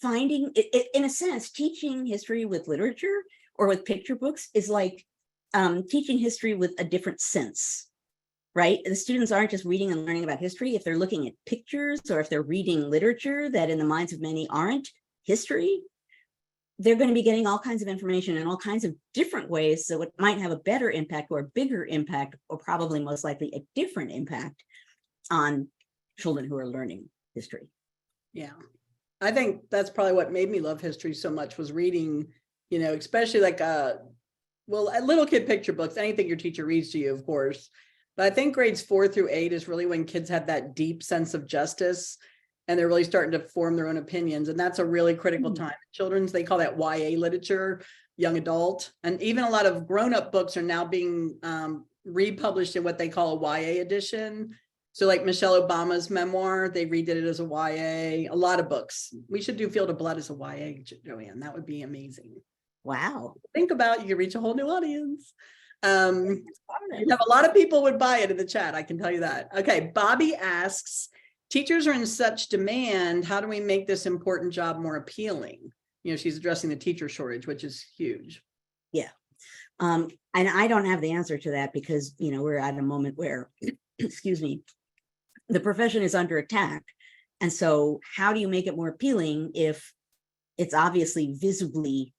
finding it, in a sense, teaching history with literature or with picture books is like teaching history with a different sense, right? The students aren't just reading and learning about history. If they're looking at pictures or if they're reading literature that in the minds of many aren't history, they're going to be getting all kinds of information in all kinds of different ways. So it might have a better impact or a bigger impact, or probably most likely a different impact on children who are learning history. Yeah, I think that's probably what made me love history so much, was reading, especially like a little kid picture books, anything your teacher reads to you, of course. But I think grades 4 through 8 is really when kids have that deep sense of justice and they're really starting to form their own opinions. And that's a really critical time. Children's, they call that YA literature, young adult. And even a lot of grown-up books are now being republished in what they call a YA edition. So like Michelle Obama's memoir, they redid it as a YA, a lot of books. We should do Field of Blood as a YA, Joanne. That would be amazing. Wow. Think about, you could reach a whole new audience. You have a lot of people would buy it in the chat, I can tell you that. Okay, Bobby asks, teachers are in such demand, how do we make this important job more appealing? She's addressing the teacher shortage, which is huge. Yeah. And I don't have the answer to that because, we're at a moment where, excuse me, the profession is under attack. And so how do you make it more appealing if it's obviously visibly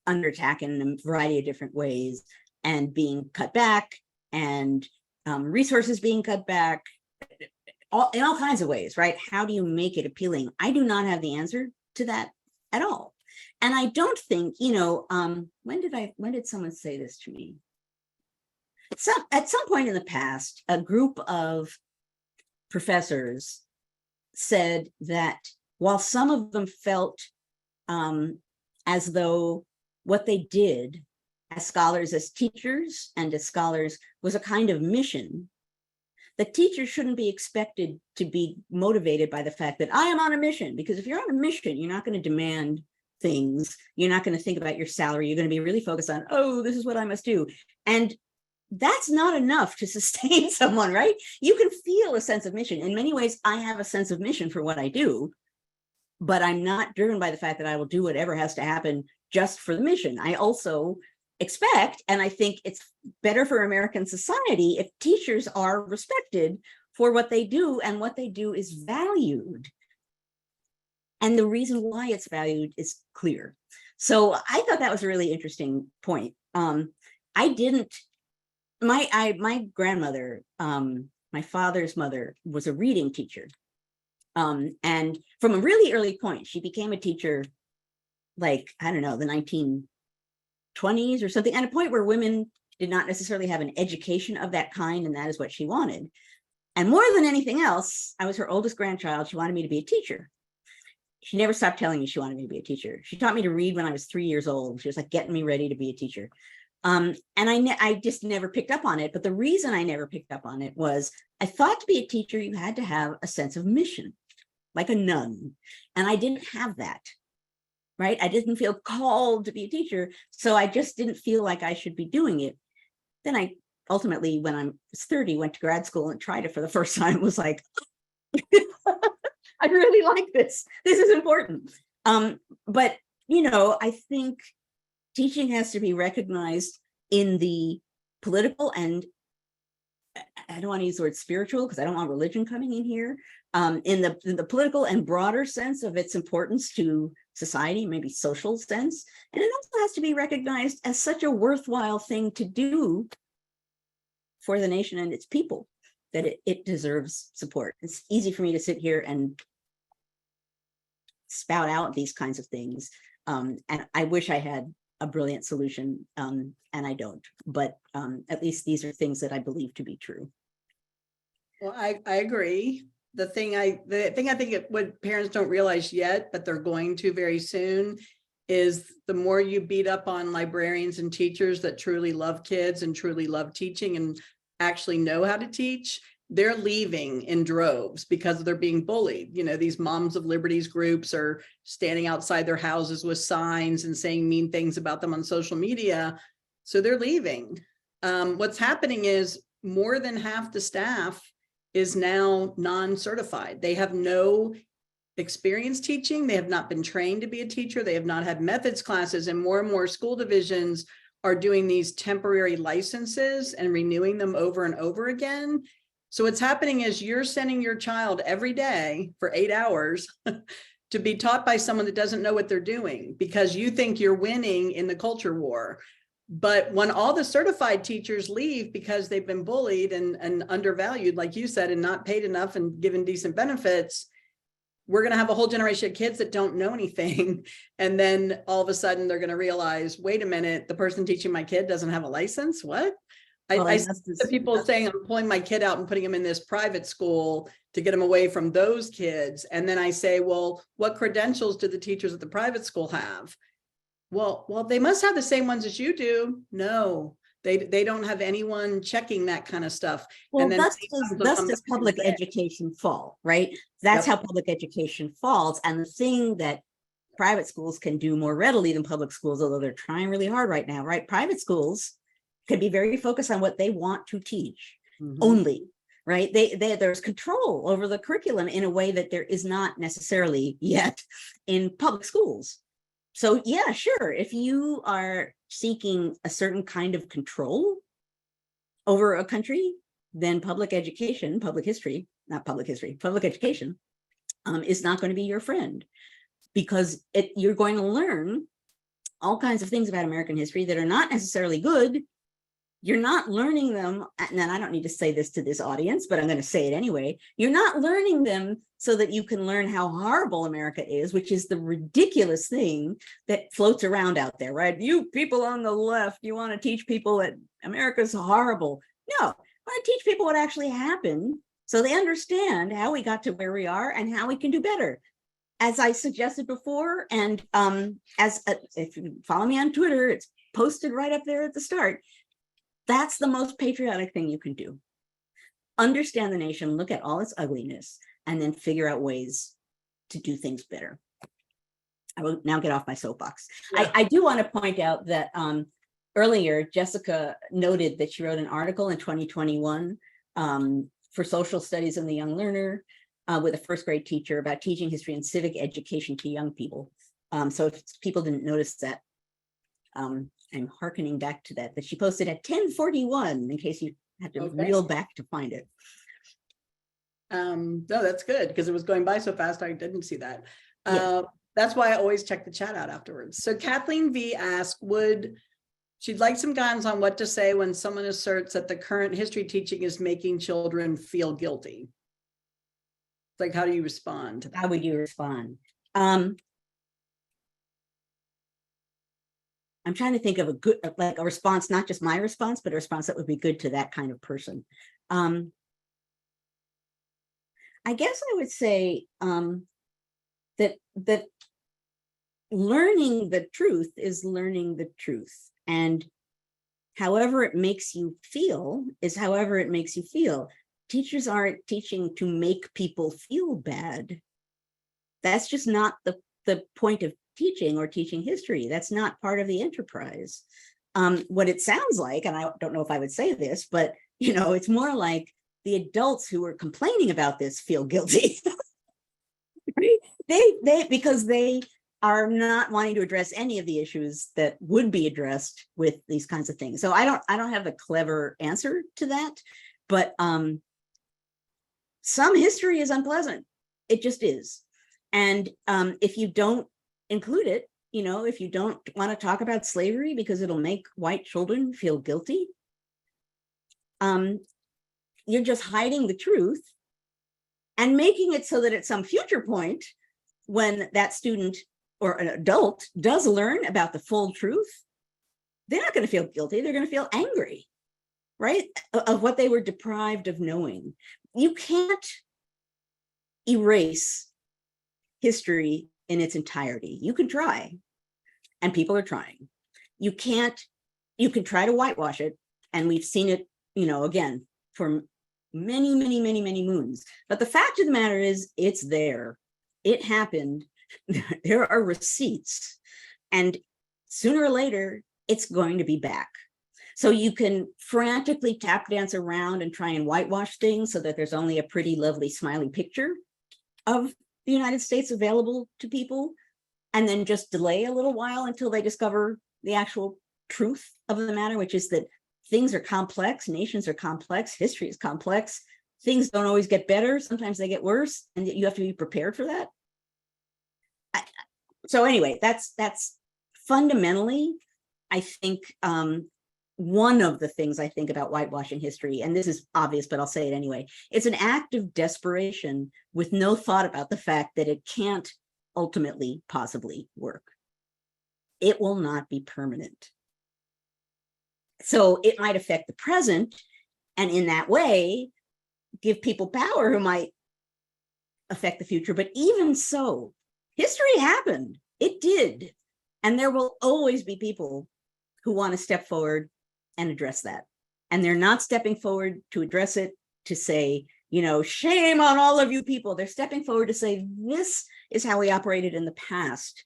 under attack in a variety of different ways and being cut back and resources being cut back in all kinds of ways, right? How do you make it appealing? I do not have the answer to that at all. And I don't think, when did someone say this to me? At some point in the past, a group of professors said that while some of them felt as though what they did as scholars, as teachers and as scholars was a kind of mission, the teachers shouldn't be expected to be motivated by the fact that I am on a mission, because if you're on a mission, you're not going to demand things. You're not going to think about your salary. You're going to be really focused on, oh, this is what I must do. And that's not enough to sustain someone, right? You can feel a sense of mission. In many ways, I have a sense of mission for what I do, but I'm not driven by the fact that I will do whatever has to happen just for the mission. I also expect, and I think it's better for American society if teachers are respected for what they do, and what they do is valued. And the reason why it's valued is clear. So I thought that was a really interesting point. My grandmother, my father's mother, was a reading teacher. And from a really early point, she became a teacher, like, I don't know, the 1920s or something, at a point where women did not necessarily have an education of that kind, and that is what she wanted. And more than anything else, I was her oldest grandchild. She wanted me to be a teacher. She never stopped telling me she wanted me to be a teacher. She taught me to read when I was 3 years old. She was like getting me ready to be a teacher. And I just never picked up on it. But the reason I never picked up on it was I thought to be a teacher, you had to have a sense of mission, like a nun. And I didn't have that, right? I didn't feel called to be a teacher. So I just didn't feel like I should be doing it. Then I ultimately, when I was 30, went to grad school and tried it for the first time, was like, I really like this. This is important. But, you know, I think teaching has to be recognized in the political, and I don't want to use the word spiritual because I don't want religion coming in here, in the political and broader sense of its importance to society, maybe social sense. And it also has to be recognized as such a worthwhile thing to do for the nation and its people, that it deserves support. It's easy for me to sit here and spout out these kinds of things. And I wish I had a brilliant solution, and I don't, but at least these are things that I believe to be true. Well, I agree. The thing I think what parents don't realize yet, but they're going to very soon, is the more you beat up on librarians and teachers that truly love kids and truly love teaching and actually know how to teach, they're leaving in droves because they're being bullied. You know, these Moms of Liberties groups are standing outside their houses with signs and saying mean things about them on social media. So they're leaving. What's happening is more than half the staff is now non-certified. They have no experience teaching. They have not been trained to be a teacher. They have not had methods classes, and more school divisions are doing these temporary licenses and renewing them over and over again. So what's happening is you're sending your child every day for 8 hours to be taught by someone that doesn't know what they're doing because you think you're winning in the culture war. But when all the certified teachers leave because they've been bullied and undervalued, like you said, and not paid enough and given decent benefits, we're going to have a whole generation of kids that don't know anything. And then all of a sudden they're going to realize, wait a minute, the person teaching my kid doesn't have a license. What? Well, I see the people saying I'm pulling my kid out and putting him in this private school to get him away from those kids. And then I say, well, what credentials do the teachers at the private school have? Well, they must have the same ones as you do. No, they don't have anyone checking that kind of stuff. Well, and then thus does public education fall, right? That's how public education falls. And the thing that private schools can do more readily than public schools, although they're trying really hard right now, right? Private schools can be very focused on what they want to teach only, right? There's control over the curriculum in a way that there is not necessarily yet in public schools. So yeah, sure. If you are seeking a certain kind of control over a country, then public education, public education is not going to be your friend, because you're going to learn all kinds of things about American history that are not necessarily good. You're not learning them, and I don't need to say this to this audience, but I'm going to say it anyway. You're not learning them so that you can learn how horrible America is, which is the ridiculous thing that floats around out there, right? You people on the left, you want to teach people that America's horrible. No, I want to teach people what actually happened so they understand how we got to where we are and how we can do better. As I suggested before, and if you follow me on Twitter, it's posted right up there at the start. That's the most patriotic thing you can do. Understand the nation, look at all its ugliness, and then figure out ways to do things better. I will now get off my soapbox. Yeah. I do want to point out that earlier, Jessica noted that she wrote an article in 2021 for Social Studies in the Young Learner with a first grade teacher about teaching history and civic education to young people. So if people didn't notice that, I'm hearkening back to that she posted at 10:41 in case you had to reel back to find it. No, that's good because it was going by so fast. I didn't see that. That's why I always check the chat out afterwards. So Kathleen V asked, she'd like some guidance on what to say when someone asserts that the current history teaching is making children feel guilty. Like, how do you respond to that? How would you respond? I'm trying to think of a response, not just my response, but a response that would be good to that kind of person. I guess I would say that learning the truth is learning the truth, and however it makes you feel is however it makes you feel. Teachers aren't teaching to make people feel bad. That's just not the point of teaching or teaching history. That's not part of the enterprise. What it sounds like, and I don't know if I would say this, but it's more like the adults who are complaining about this feel guilty. Because they are not wanting to address any of the issues that would be addressed with these kinds of things. So I don't have a clever answer to that, but some history is unpleasant. It just is. And if you don't include it, if you don't want to talk about slavery because it'll make white children feel guilty, you're just hiding the truth and making it so that at some future point, when that student or an adult does learn about the full truth, they're not going to feel guilty. They're going to feel angry, right? Of what they were deprived of knowing. You can't erase history in its entirety. You can try, and people are trying. You can try to whitewash it, and we've seen it, again, for many, many, many, many moons. But the fact of the matter is, it's there. It happened. There are receipts, and sooner or later, it's going to be back. So you can frantically tap dance around and try and whitewash things so that there's only a pretty, lovely, smiley picture of the United States available to people, and then just delay a little while until they discover the actual truth of the matter, which is that things are complex, nations are complex, history is complex, things don't always get better, sometimes they get worse, and you have to be prepared for that. So anyway, that's fundamentally, I think, one of the things I think about whitewashing history, and this is obvious, but I'll say it anyway. It's an act of desperation with no thought about the fact that it can't ultimately possibly work. It will not be permanent. So it might affect the present, and in that way, give people power who might affect the future. But even so, history happened. It did. And there will always be people who want to step forward and address that. And they're not stepping forward to address it, to say, shame on all of you people. They're stepping forward to say, this is how we operated in the past.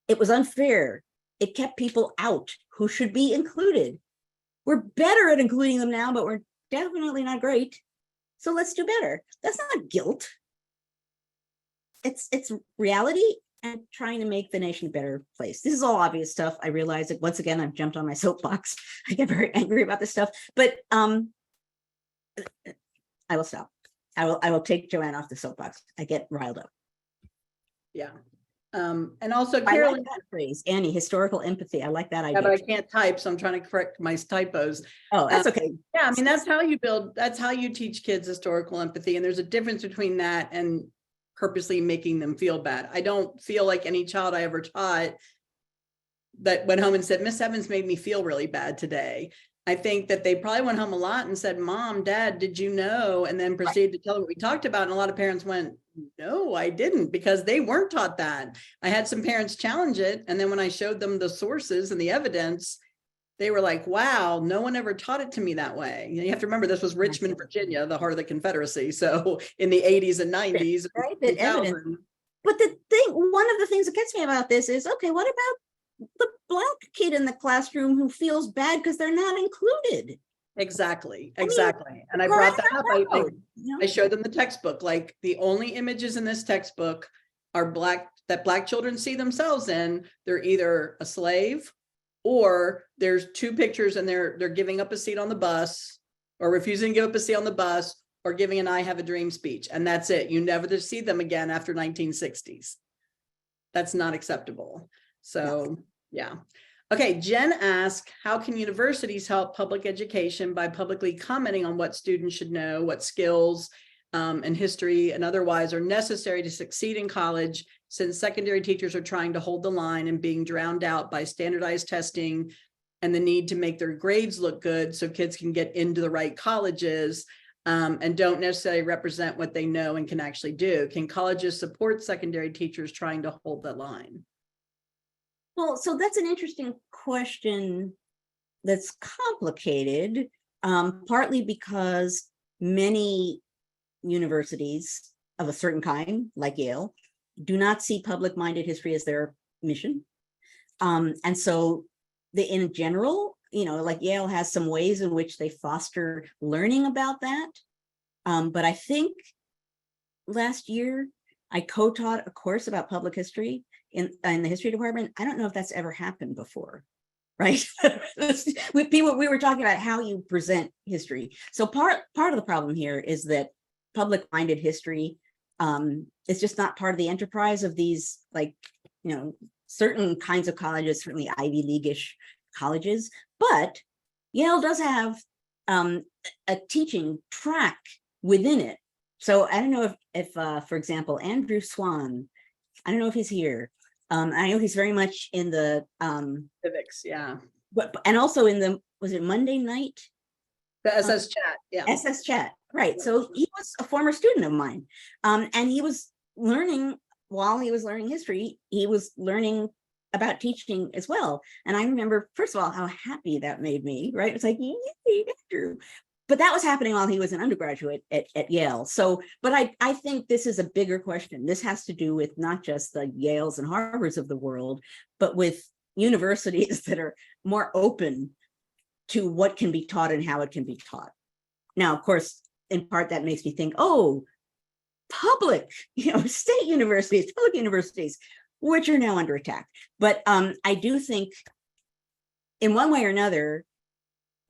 It was unfair. It kept people out who should be included. We're better at including them now, but we're definitely not great. So let's do better. That's not guilt. It's reality and trying to make the nation a better place. This is all obvious stuff. I realize that once again, I've jumped on my soapbox. I get very angry about this stuff, but I will stop. I will take Joanne off the soapbox. I get riled up. Yeah. And also, I Carolyn, like that phrase, Annie, historical empathy. I like that idea. yeah, but I can't type, so I'm trying to correct my typos. Oh, that's okay. Yeah, I mean, that's how you teach kids historical empathy. And there's a difference between that and purposely making them feel bad. I don't feel like any child I ever taught that went home and said, Miss Evans made me feel really bad today. I think that they probably went home a lot and said, Mom, Dad, did you know? And then proceeded to tell them what we talked about. And a lot of parents went, no, I didn't, because they weren't taught that. I had some parents challenge it. And then when I showed them the sources and the evidence, they were like, wow, no one ever taught it to me that way. You have to remember, this was Richmond, Virginia, the heart of the Confederacy. So in the 80s and 90s. Right, but evidence. But one of the things that gets me about this is, okay, what about the Black kid in the classroom who feels bad because they're not included? Exactly. I And I brought that up. I showed them the textbook. Like, the only images in this textbook are that Black children see themselves in. They're either a slave, or there's two pictures and they're giving up a seat on the bus, or refusing to give up a seat on the bus, or giving an I have a dream speech. And that's it. You never see them again after 1960s. That's not acceptable. So, yeah. Okay, Jen asked, how can universities help public education by publicly commenting on what students should know, what skills and history and otherwise are necessary to succeed in college, since secondary teachers are trying to hold the line and being drowned out by standardized testing and the need to make their grades look good so kids can get into the right colleges. and don't necessarily represent what they know and can actually do. Can colleges support secondary teachers trying to hold that line? Well, so that's an interesting question that's complicated, partly because many universities of a certain kind, like Yale, do not see public-minded history as their mission. And so in general, like Yale has some ways in which they foster learning about that. But I think last year I co-taught a course about public history in the history department. I don't know if that's ever happened before, right? we were talking about how you present history. So part of the problem here is that public-minded history is just not part of the enterprise of these, like, certain kinds of colleges, certainly Ivy League-ish colleges. But Yale does have a teaching track within it. So I don't know if for example, Andrew Swan, I don't know if he's here. I know he's very much in the Civics, yeah. and also in the, was it Monday night? The SS Chat, yeah. SS Chat, right. So he was a former student of mine. And he was learning, while he was learning history, he was learning about teaching as well. And I remember, first of all, how happy that made me, right? It's like, yay, Andrew. But that was happening while he was an undergraduate at Yale. So, but I think this is a bigger question. This has to do with not just the Yales and Harvards of the world, but with universities that are more open to what can be taught and how it can be taught. Now, of course, in part that makes me think, oh, public, state universities, public universities, which are now under attack. But I do think in one way or another,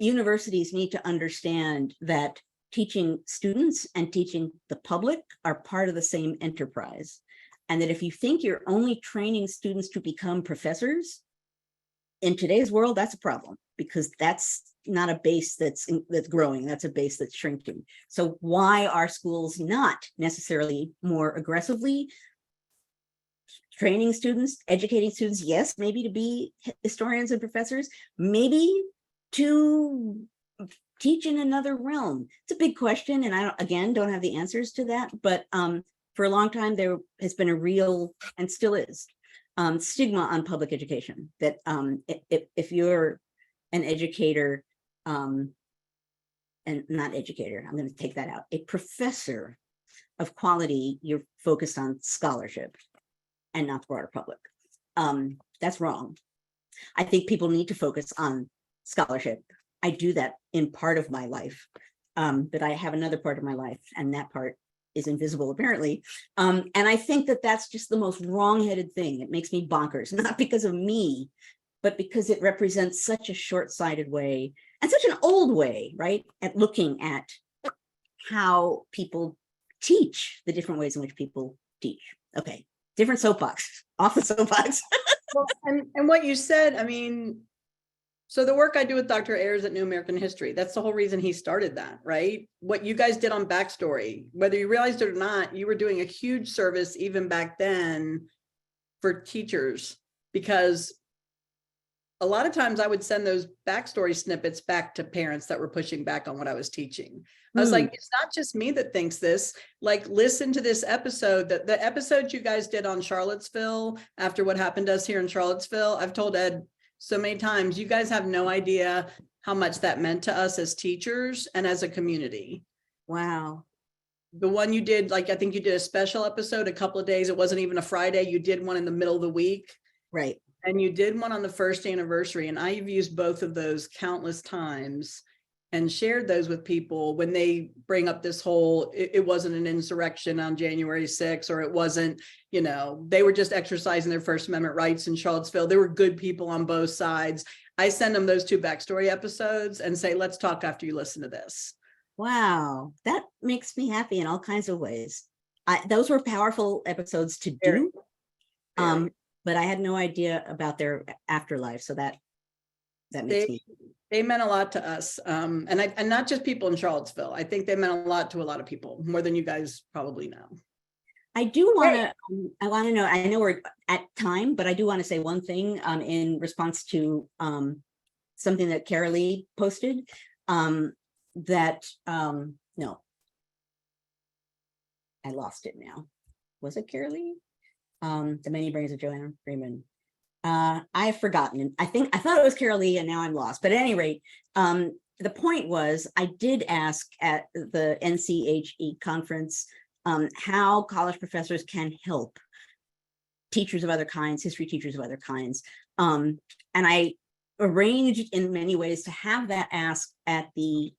universities need to understand that teaching students and teaching the public are part of the same enterprise. And that if you think you're only training students to become professors, in today's world, that's a problem, because that's not a base that's growing, that's a base that's shrinking. So why are schools not necessarily more aggressively training students, educating students? Yes, maybe to be historians and professors, maybe to teach in another realm. It's a big question, and I don't have the answers to that, but for a long time there has been a real, and still is, stigma on public education, that if you're an educator, and not educator, I'm going to take that out, a professor of quality, you're focused on scholarship and not the broader public. That's wrong. I think people need to focus on scholarship. I do that in part of my life, but I have another part of my life, and that part is invisible apparently. And I think that that's just the most wrong-headed thing. It makes me bonkers, not because of me, but because it represents such a short-sighted way and such an old way, right, at looking at how people teach, the different ways in which people teach. Okay, different soapbox, off the soapbox. Well, and what you said, I mean, so the work I do with Dr. Ayers at New American History, that's the whole reason he started that, right? What you guys did on Backstory, whether you realized it or not, you were doing a huge service even back then for teachers, because a lot of times I would send those backstory snippets back to parents that were pushing back on what I was teaching. I was like, it's not just me that thinks this. Like, listen to this episode, the episode you guys did on Charlottesville after what happened to us here in Charlottesville. I've told Ed so many times, you guys have no idea how much that meant to us as teachers and as a community. Wow. The one you did, like, I think you did a special episode, a couple of days. It wasn't even a Friday. You did one in the middle of the week. Right. And you did one on the first anniversary. And I've used both of those countless times and shared those with people when they bring up this whole, it wasn't an insurrection on January 6th, or it wasn't, they were just exercising their First Amendment rights in Charlottesville. There were good people on both sides. I send them those two backstory episodes and say, let's talk after you listen to this. Wow, that makes me happy in all kinds of ways. Those were powerful episodes to do, but I had no idea about their afterlife. So that makes me. They meant a lot to us, and not just people in Charlottesville. I think they meant a lot to a lot of people, more than you guys probably know. I do want to. I want to know. I know we're at time, but I do want to say one thing in response to something that Carolee posted. No, I lost it now. Was it Carolee? The Many Brains of Joanna Freeman. I've forgotten. I thought it was Carolee and now I'm lost. But at any rate, the point was I did ask at the NCHE conference how college professors can help teachers of other kinds, history teachers of other kinds. And I arranged in many ways to have that ask at the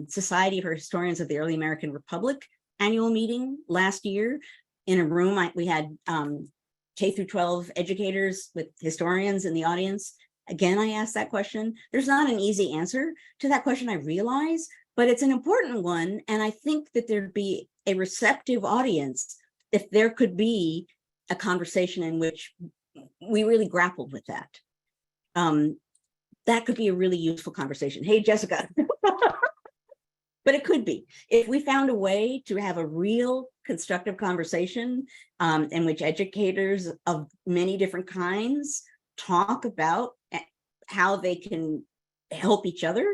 Society for Historians of the Early American Republic annual meeting last year. In a room, we had K through 12 educators with historians in the audience. Again, I asked that question. There's not an easy answer to that question, I realize, but it's an important one. And I think that there'd be a receptive audience if there could be a conversation in which we really grappled with that. That could be a really useful conversation. Hey, Jessica. But it could be, if we found a way to have a real constructive conversation in which educators of many different kinds talk about how they can help each other.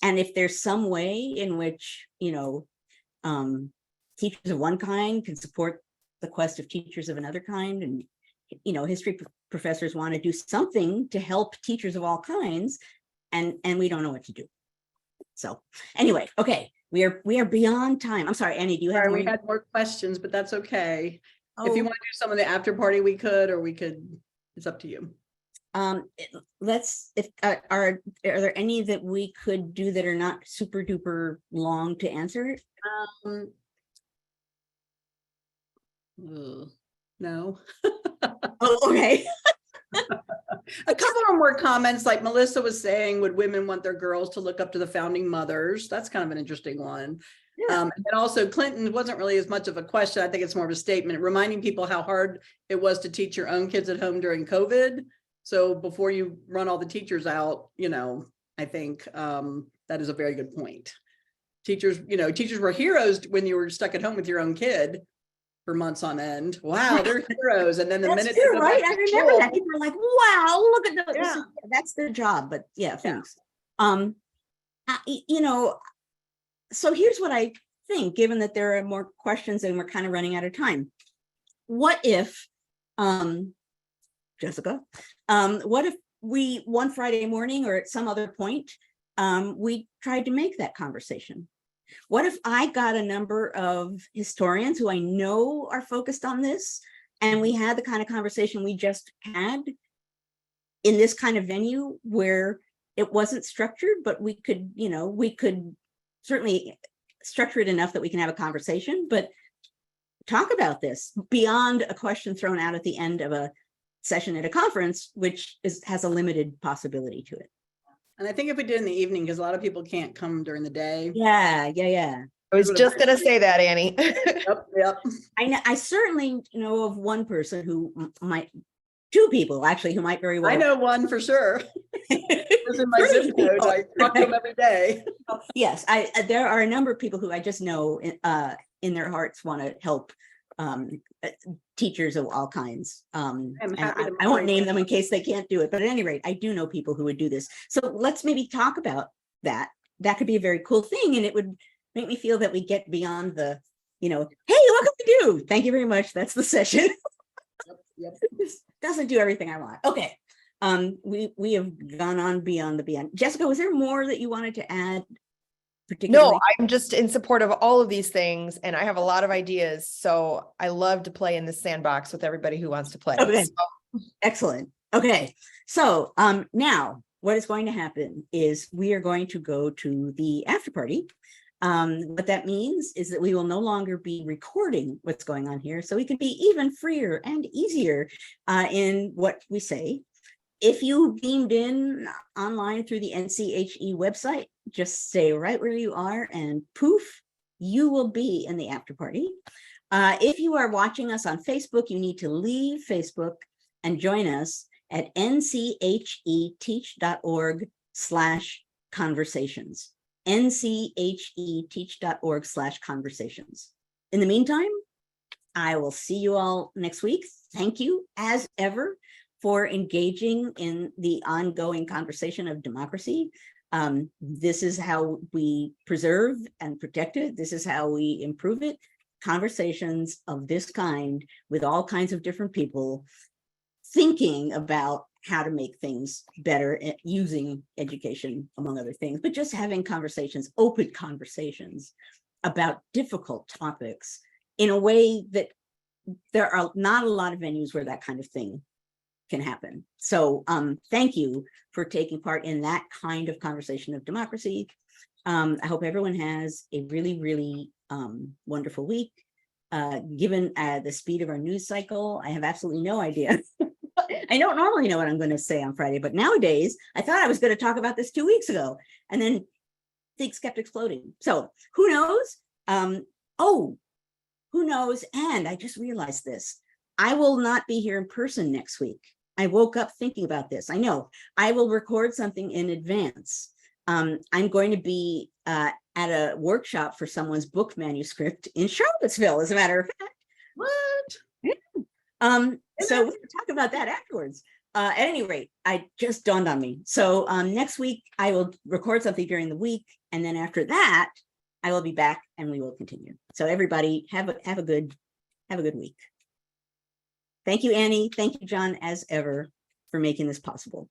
And if there's some way in which, teachers of one kind can support the quest of teachers of another kind, and, history professors want to do something to help teachers of all kinds, and we don't know what to do. So anyway, okay, we are beyond time. I'm sorry, Annie, do you have Sorry, more? we had more questions, but that's okay. If you Oh, want to do some of the after party, we could, or we could, it's up to you. let's, if, are there any that we could do that are not super duper long to answer? No. Oh, okay. A couple of them were comments like Melissa was saying, would women want their girls to look up to the founding mothers? That's kind of an interesting one. Yeah. And then also Clinton wasn't really as much of a question. I think it's more of a statement reminding people how hard it was to teach your own kids at home during COVID. So before you run all the teachers out, I think that is a very good point. Teachers were heroes when you were stuck at home with your own kid for months on end. Wow, they're heroes. And then the That's minute true, they go right? back I to remember school, that. People were like, wow, look at those. Yeah. That's their job, but yeah, thanks. So here's what I think, given that there are more questions and we're kind of running out of time. What if, Jessica, what if we, one Friday morning or at some other point, we tried to make that conversation? What if I got a number of historians who I know are focused on this, and we had the kind of conversation we just had in this kind of venue where it wasn't structured, but we could certainly structure it enough that we can have a conversation, but talk about this beyond a question thrown out at the end of a session at a conference, which has a limited possibility to it. and I think if we did in the evening, because a lot of people can't come during the day. Yeah. I was just gonna say that, Annie. Yep. I certainly know of one person who might, two people actually, who might very well. I know one for sure. It's in my zip code. I talk to them every day. Yes, there are a number of people who I just know in their hearts want to help teachers of all kinds. And I won't name them in case they can't do it, but at any rate, I do know people who would do this. So let's maybe talk about that. That could be a very cool thing, and it would make me feel that we get beyond the, hey, look what we do. Thank you very much. That's the session. Yep. This doesn't do everything I want. Okay. We have gone on beyond the beyond. Jessica, was there more that you wanted to add? Particularly? No, I'm just in support of all of these things, and I have a lot of ideas. So I love to play in the sandbox with everybody who wants to play. Okay. So, Excellent. Okay. So now what is going to happen is we are going to go to the after party. What that means is that we will no longer be recording what's going on here, so we can be even freer and easier in what we say. If you beamed in online through the NCHE website, just stay right where you are and poof, you will be in the after party. If you are watching us on Facebook, you need to leave Facebook and join us at ncheteach.org/conversations. ncheteach.org/conversations. In the meantime, I will see you all next week. Thank you, as ever, for engaging in the ongoing conversation of democracy. This is how we preserve and protect it. This is how we improve it. conversations of this kind with all kinds of different people, thinking about how to make things better using education, among other things, but just having conversations, open conversations about difficult topics in a way that there are not a lot of venues where that kind of thing can happen. So thank you for taking part in that kind of conversation of democracy. I hope everyone has a really, really wonderful week. Given the speed of our news cycle, I have absolutely no idea. I don't normally know what I'm going to say on Friday, but nowadays I thought I was going to talk about this 2 weeks ago, and then things kept exploding. So who knows? Who knows? And I just realized this. I will not be here in person next week. I woke up thinking about this. I know I will record something in advance. I'm going to be at a workshop for someone's book manuscript in Charlottesville, as a matter of fact. What? So we can talk about that afterwards. At any rate, I just dawned on me. So next week I will record something during the week, and then after that I will be back and we will continue. So everybody have a good week. Thank you, Annie. Thank you, John, as ever, for making this possible.